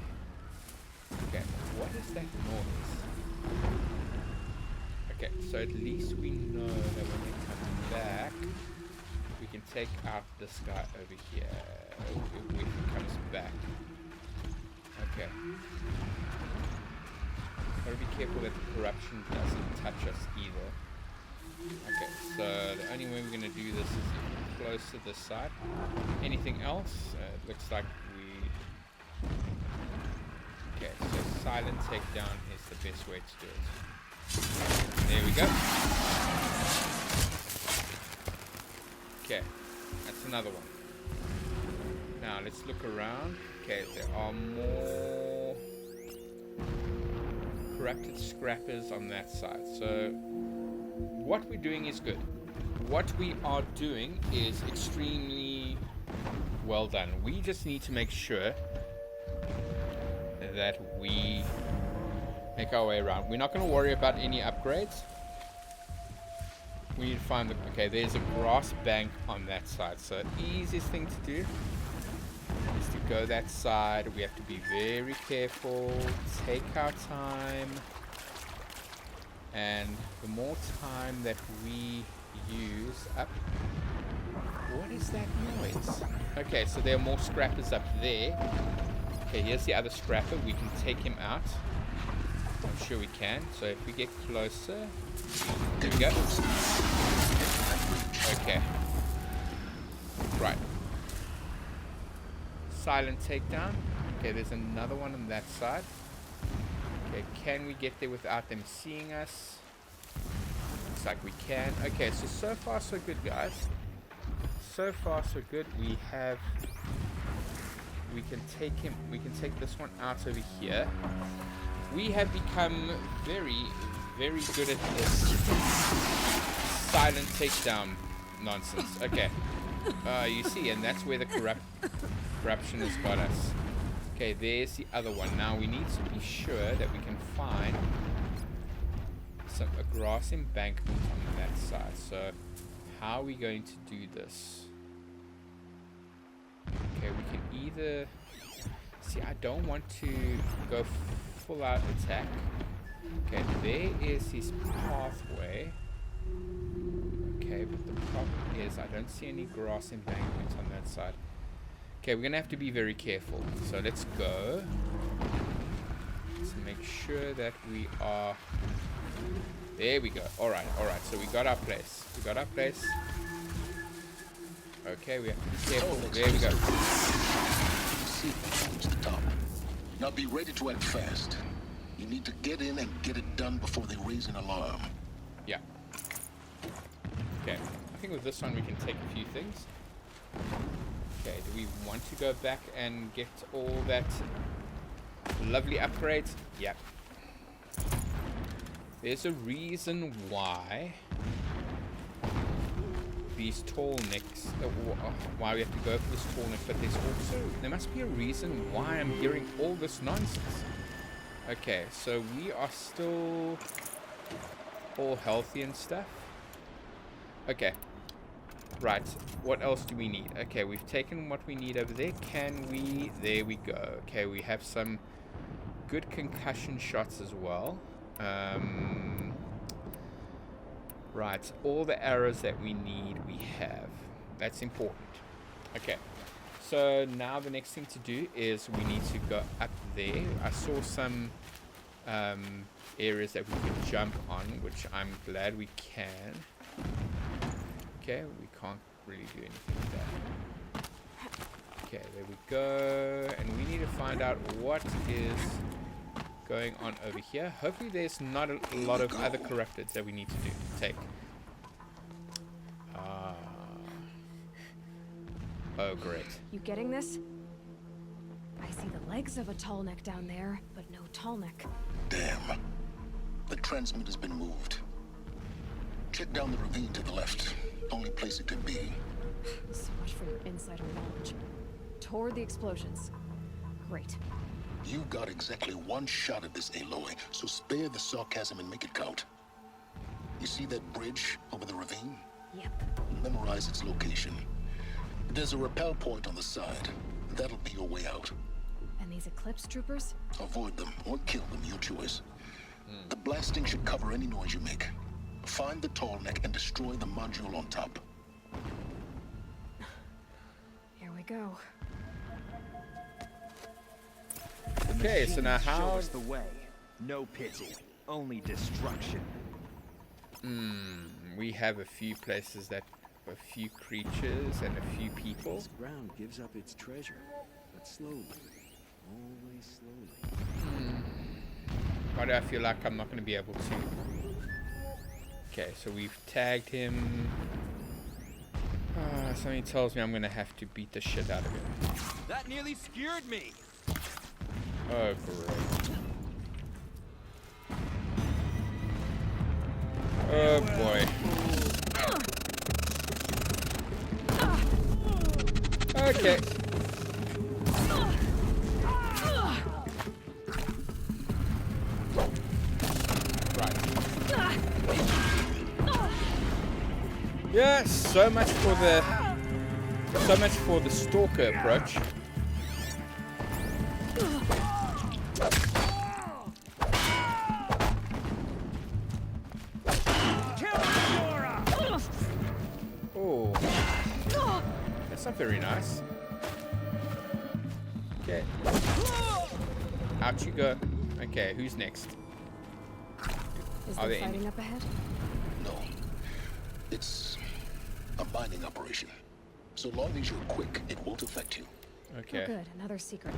Okay, what is that noise? Okay, so at least we know that when they come back, we can take out this guy over here if he comes back. Okay. Gotta be careful that the corruption doesn't touch us either. Okay, so the only way we're gonna do this is close to this side. Anything else? It looks like we... Okay, so silent takedown is the best way to do it. There we go. Okay, that's another one. Now let's look around. Okay, there are more corrupted scrappers on that side. So what we're doing is good. What we are doing is extremely well done. We just need to make sure that we make our way around. We're not going to worry about any upgrades. We need to find the... Okay, there's a grass bank on that side. So the easiest thing to do is to go that side. We have to be very careful. Take our time. And the more time that we use up... What is that noise? Okay, so there are more scrappers up there. Okay, here's the other scrapper. We can take him out. I'm sure we can. So if we get closer... There we go. Okay. Right. Silent takedown. Okay, there's another one on that side. Okay, can we get there without them seeing us? Looks like we can. Okay, so far so good, guys. So far so good. We can take this one out over here. We have become very, very good at this silent takedown nonsense. Okay. You see, and that's where the corruption has got us. Okay, there's the other one. Now we need to be sure that we can find a grass embankment on that side. So how are we going to do this? Okay, we can either... See, I don't want to go full out attack. Okay, there is his pathway. Okay, but the problem is I don't see any grass embankment on that side. Okay, we're gonna have to be very careful. So let's go. Let's make sure that we are... There we go. Alright, alright. So we got our place. We got our place. Okay, we have to be careful. There we go. See, reach the top. Now be ready to act fast. You need to get in and get it done before they raise an alarm. Yeah. Okay. I think with this one we can take a few things. Okay, do we want to go back and get all that lovely upgrades? Yeah. There's a reason why these tall necks, why we have to go for this tall neck, but there must be a reason why I'm hearing all this nonsense. Okay, so we are still all healthy and stuff. Okay. Right, what else do we need? Okay, we've taken what we need over there. Can we... There we go. Okay, we have some good concussion shots as well. Right, all the arrows that we need, we have. That's important. Okay, so now the next thing to do is we need to go up there. I saw some areas that we could jump on, which I'm glad we can. Okay, we can't really do anything with that. Okay, there we go. And we need to find out what is going on over here. Hopefully there's not a lot of other corrupteds that we need to take. Oh, great. You getting this? I see the legs of a tall neck down there, but no tall neck. Damn. The transmitter's been moved. Check down the ravine to the left. Only place it could be. So much for your insider knowledge. Toward the explosions. Great. You got exactly one shot at this, Aloy, so spare the sarcasm and make it count. You see that bridge over the ravine? Yep. Memorize its location. There's a rappel point on the side. That'll be your way out. And these Eclipse troopers? Avoid them or kill them, your choice. The blasting should cover any noise you make. Find the tall neck and destroy the module on top. Here we go. Okay, so now Show how... us the way. No pity, only destruction. We have a few places that... a few creatures and a few people. This ground gives up its treasure, but slowly. Always slowly. Why do I feel like I'm not going to be able to? Okay, so we've tagged him. Something tells me I'm going to have to beat the shit out of him. That nearly scared me. Oh, great. Oh, boy. Okay. Right. Yeah, so much for the stalker approach. Oh, that's not very nice. Okay. Out you go. Okay, who's next? Is Are there there any- fighting up ahead? No. It's a mining operation. So long as you're quick, it won't affect you. Okay. Oh, good. Another secret.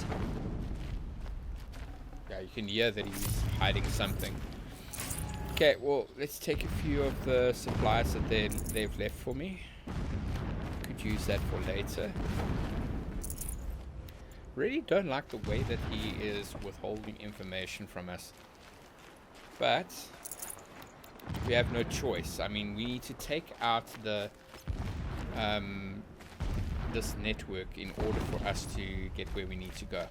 Yeah, you can hear that he's hiding something. Okay, well, let's take a few of the supplies that they've left for me. Could use that for later. Really don't like the way that he is withholding information from us. But we have no choice. I mean, we need to take out the this network in order for us to get where we need to go.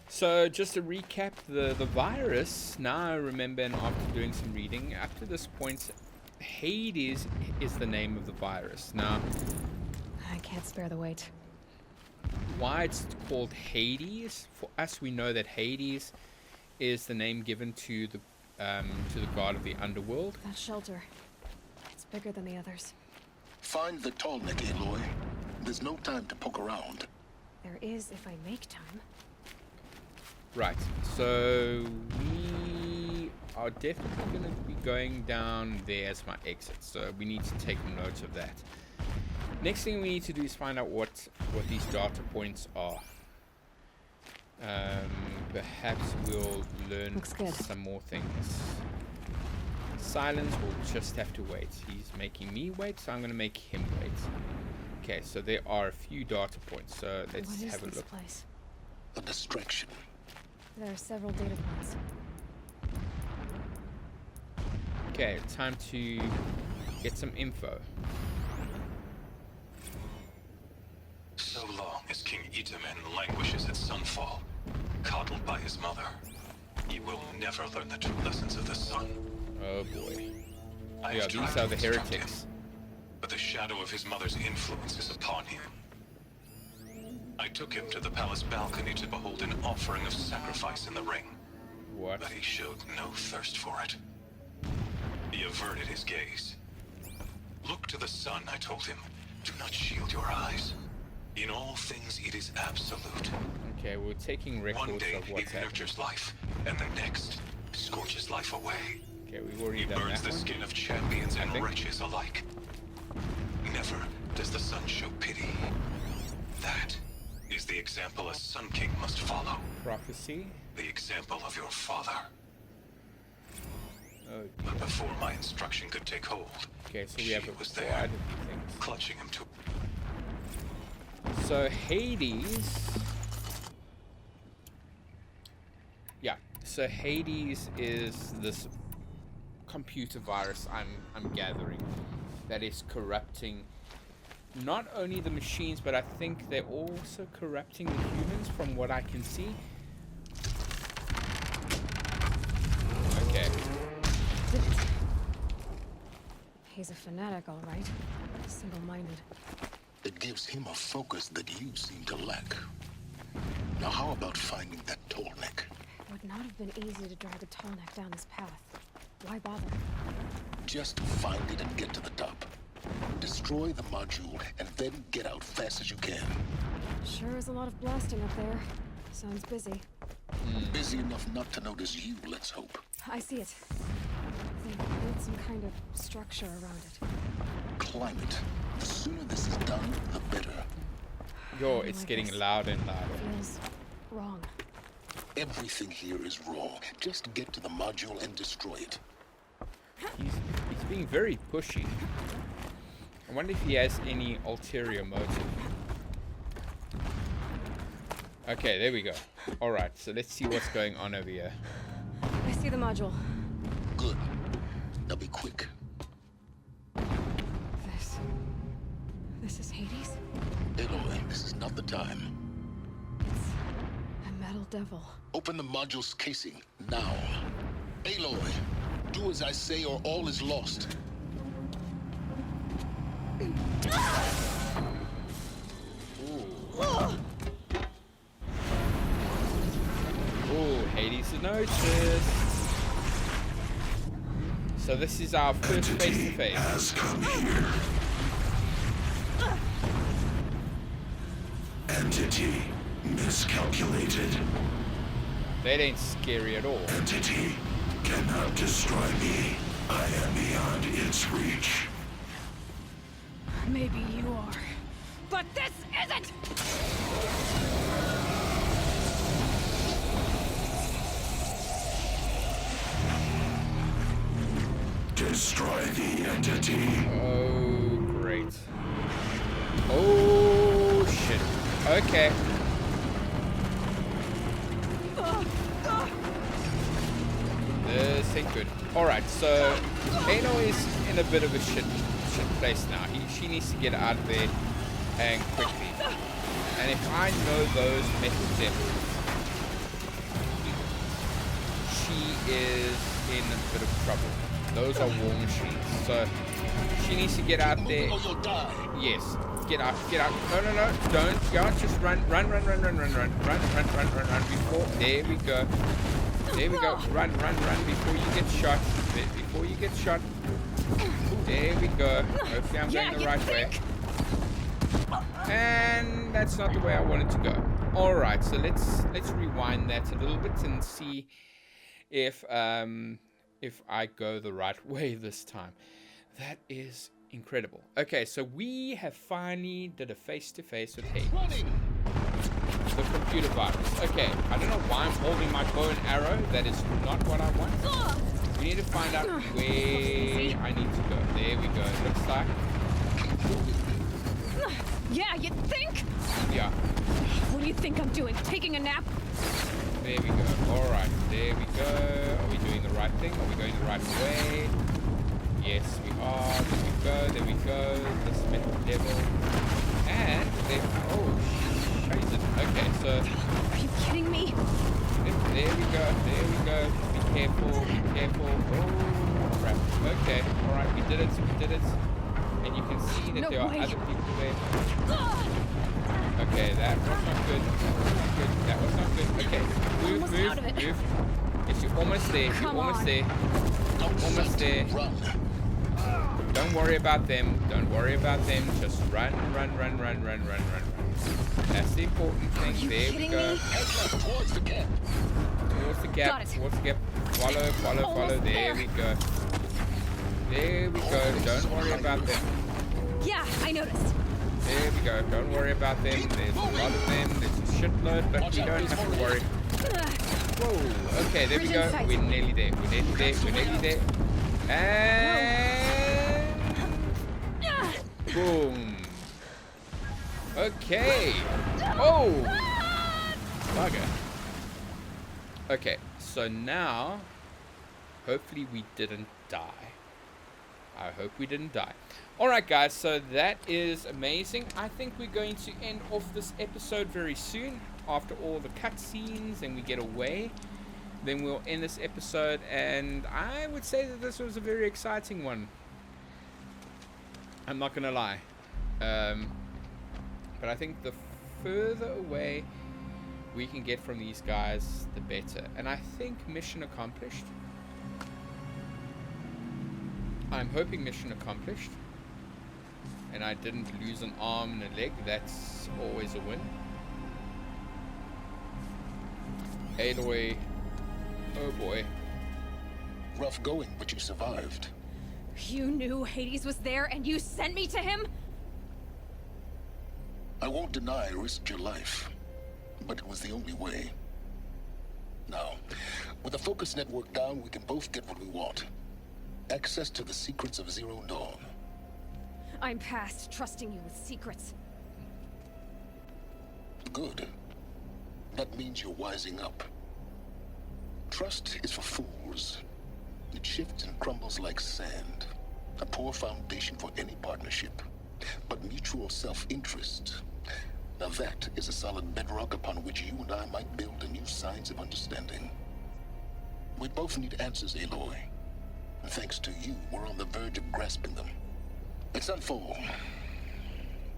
So just to recap, the virus, now I remember, and after doing some reading, up to this point, Hades is the name of the virus. Now, I can't spare the weight. why it's called Hades, for us we know that Hades is the name given to the god of the underworld. That shelter. It's bigger than the others. Find the tall neck, Aloy. There's no time to poke around. There is if I make time. Right, so we are definitely going to be going down there as my exit, so we need to take note of that. Next thing we need to do is find out what these data points are. Perhaps we'll learn some more things. Sylens will just have to wait. He's making me wait, so I'm going to make him wait. Okay, so there are a few data points, so let's have a look. Place? A distraction. There are several data points. Okay, time to get some info. So long as King Itamen languishes at Sunfall, coddled by his mother, he will never learn the true lessons of the sun. Oh boy. Yeah, these are the heretics. Him, but the shadow of his mother's influence is upon him. I took him to the palace balcony to behold an offering of sacrifice in the ring. What? But he showed no thirst for it. He averted his gaze. Look to the sun, I told him. Do not shield your eyes. In all things, it is absolute. Okay, we're taking records One day, of what's it happening. nurtures life, and the next scorches life away. Okay, we've already He done burns that the one. skin of champions and wretches alike. Never does the sun show pity. That is the example a Sun King must follow. Prophecy. The example of your father. Oh, But before my instruction could take hold, okay, so we have was quite there, a few things. clutching him to... So Hades. Yeah. So Hades is this computer virus I'm gathering that is corrupting not only the machines, but I think they're also corrupting the humans from what I can see. Okay. He's a fanatic, all right. Single-minded. It gives him a focus that you seem to lack. Now how about finding that tall neck? It would not have been easy to drag a tall neck down this path. Why bother? Just find it and get to the top. Destroy the module and then get out fast as you can. Sure is a lot of blasting up there. Sounds busy. Busy enough not to notice you, let's hope. I see it. They built some kind of structure around it. Climb it. The sooner this is done, the better. Yo, it's getting louder and louder. Feels wrong. Everything here is wrong. Just get to the module and destroy it. He's being very pushy. I wonder if he has any ulterior motive. Okay, there we go. Alright, so let's see what's going on over here. I see the module. Good. Now be quick. This is Hades? Aloy, this is not the time. It's a metal devil. Open the module's casing, now. Aloy, do as I say or all is lost. Oh, Hades is noticed. So this is our first face-to-face. Has come here. Entity miscalculated. That ain't scary at all. Entity cannot destroy me. I am beyond its reach. Maybe you are. But this isn't! destroy the entity. Oh, great. Oh, shit. Okay. This ain't good. Alright, so Aloy is in a bit of a shit place now. She needs to get out of there and quickly. And if I know those metal devils, she is in a bit of trouble. Those are war machines. So she needs to get out there. Yes. Get out. No. Don't. Just run. Before. There we go. Run. Before you get shot. There we go. Hopefully I'm going the right way. And that's not the way I wanted to go. Alright, so let's rewind that a little bit and see if I go the right way this time. That is incredible. Okay, so we have finally did a face-to-face with Hades. The computer virus. Okay, I don't know why I'm holding my bow and arrow. That is not what I want. We need to find out where I need to go. There we go. Looks like. Yeah, you think? Yeah. What do you think I'm doing? Taking a nap? There we go. Alright, there we go. Are we doing the right thing? Are we going the right way? Yes, we are. There we go. This metal devil. And there. Oh, shit. Okay, so. Are you kidding me? There we go. Be careful. Oh, crap. Okay, alright, we did it. And you can see that there are other people there. Okay, that was not good. That was not good. Okay, move. Yes, you're almost there. Almost there. Don't worry about them. Just run. That's the important thing. There we go. Towards the gap. Follow. There we go. Don't worry about them. Yeah, I noticed. There we go. Don't worry about them. There's a lot of them. There's a shitload, but we don't have to worry. Whoa. Okay, there we go. We're nearly there. And boom. Okay. Oh. Bugger. Okay, so now hopefully we didn't die. I hope we didn't die. Alright guys, so that is amazing. I think we're going to end off this episode very soon. After all the cutscenes and we get away, then we'll end this episode. And I would say that this was a very exciting one. I'm not going to lie. But I think the further away we can get from these guys, the better. And I think mission accomplished. I'm hoping mission accomplished. And I didn't lose an arm and a leg. That's always a win. Aloy. Oh boy. Rough going, but you survived. You knew Hades was there and you sent me to him? I won't deny I risked your life, but it was the only way. Now, with the focus network down, we can both get what we want. Access to the secrets of Zero Dawn. I'm past trusting you with secrets. Good. That means you're wising up. Trust is for fools. It shifts and crumbles like sand. A poor foundation for any partnership. But mutual self-interest. Now that is a solid bedrock upon which you and I might build a new science of understanding. We both need answers, Aloy. And thanks to you, we're on the verge of grasping them. At Sunfall,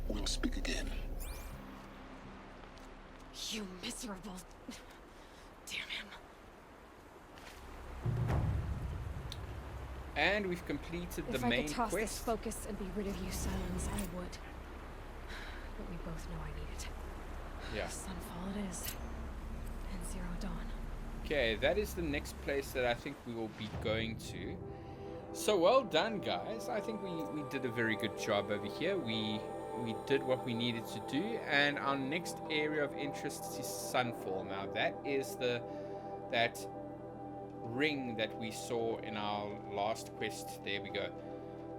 we'll speak again. You miserable... Damn him. And we've completed the main If I could toss quest. this focus and be rid of you, Sylens, I would. But we both know I need it. Yeah. Sunfall it is. And Zero Dawn. Okay, that is the next place that I think we will be going to. So well done, guys. I think we did a very good job over here. We did what we needed to do, and our next area of interest is Sunfall. Now that is that ring that we saw in our last quest, there we go,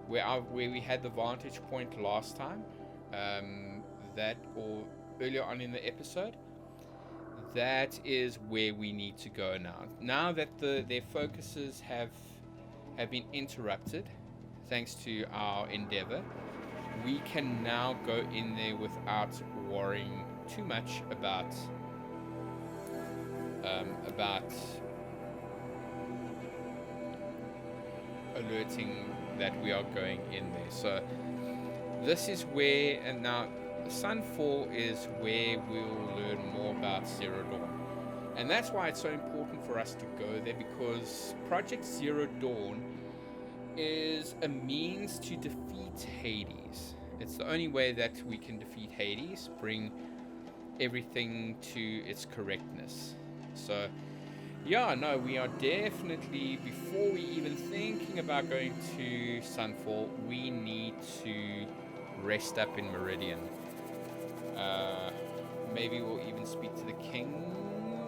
where we had the vantage point last time, that, or earlier on in the episode, that is where we need to go now. Now that their focuses have been interrupted, thanks to our endeavor, we can now go in there without worrying too much about alerting that we are going in there. So this is where, and now Sunfall is where we'll learn more about Zero Dawn. And that's why it's so important for us to go there, because Project Zero Dawn is a means to defeat Hades. It's the only way that we can defeat Hades, bring everything to its correctness. So yeah, no, we are definitely, before we even thinking about going to Sunfall, we need to rest up in Meridian. Maybe we'll even speak to the king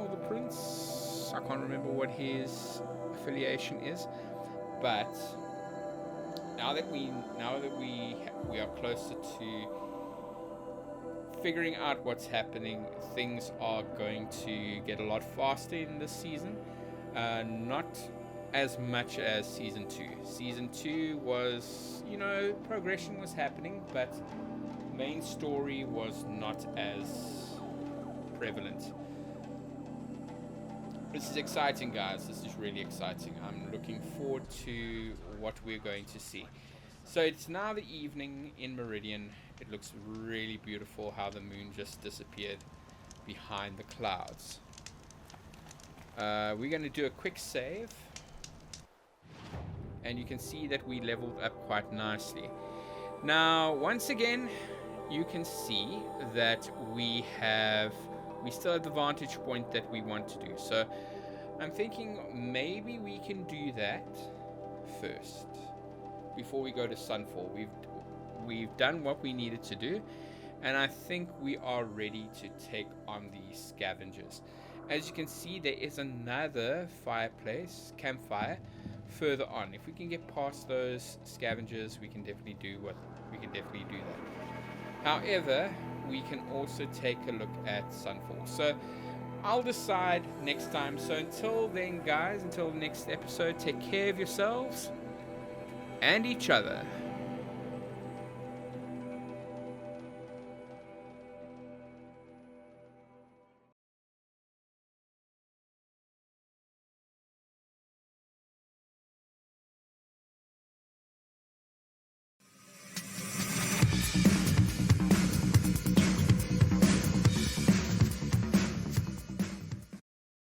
or the prince. I can't remember what his affiliation is, but now that we are closer to figuring out what's happening, things are going to get a lot faster in this season. Not as much as season 2. Season 2 was, progression was happening, but main story was not as prevalent. This is exciting, guys. This is really exciting. I'm looking forward to what we're going to see. So it's now the evening in Meridian. It looks really beautiful how the moon just disappeared behind the clouds. We're going to do a quick save. And you can see that we leveled up quite nicely. Now, once again, you can see that we still have the vantage point that we want to do. So I'm thinking maybe we can do that first before we go to Sunfall. We've done what we needed to do, and I think we are ready to take on the scavengers. As you can see, there is another campfire further on. If we can get past those scavengers, we can definitely do that. However, we can also take a look at Sunfall. So I'll decide next time. So until then, guys, until the next episode, take care of yourselves and each other.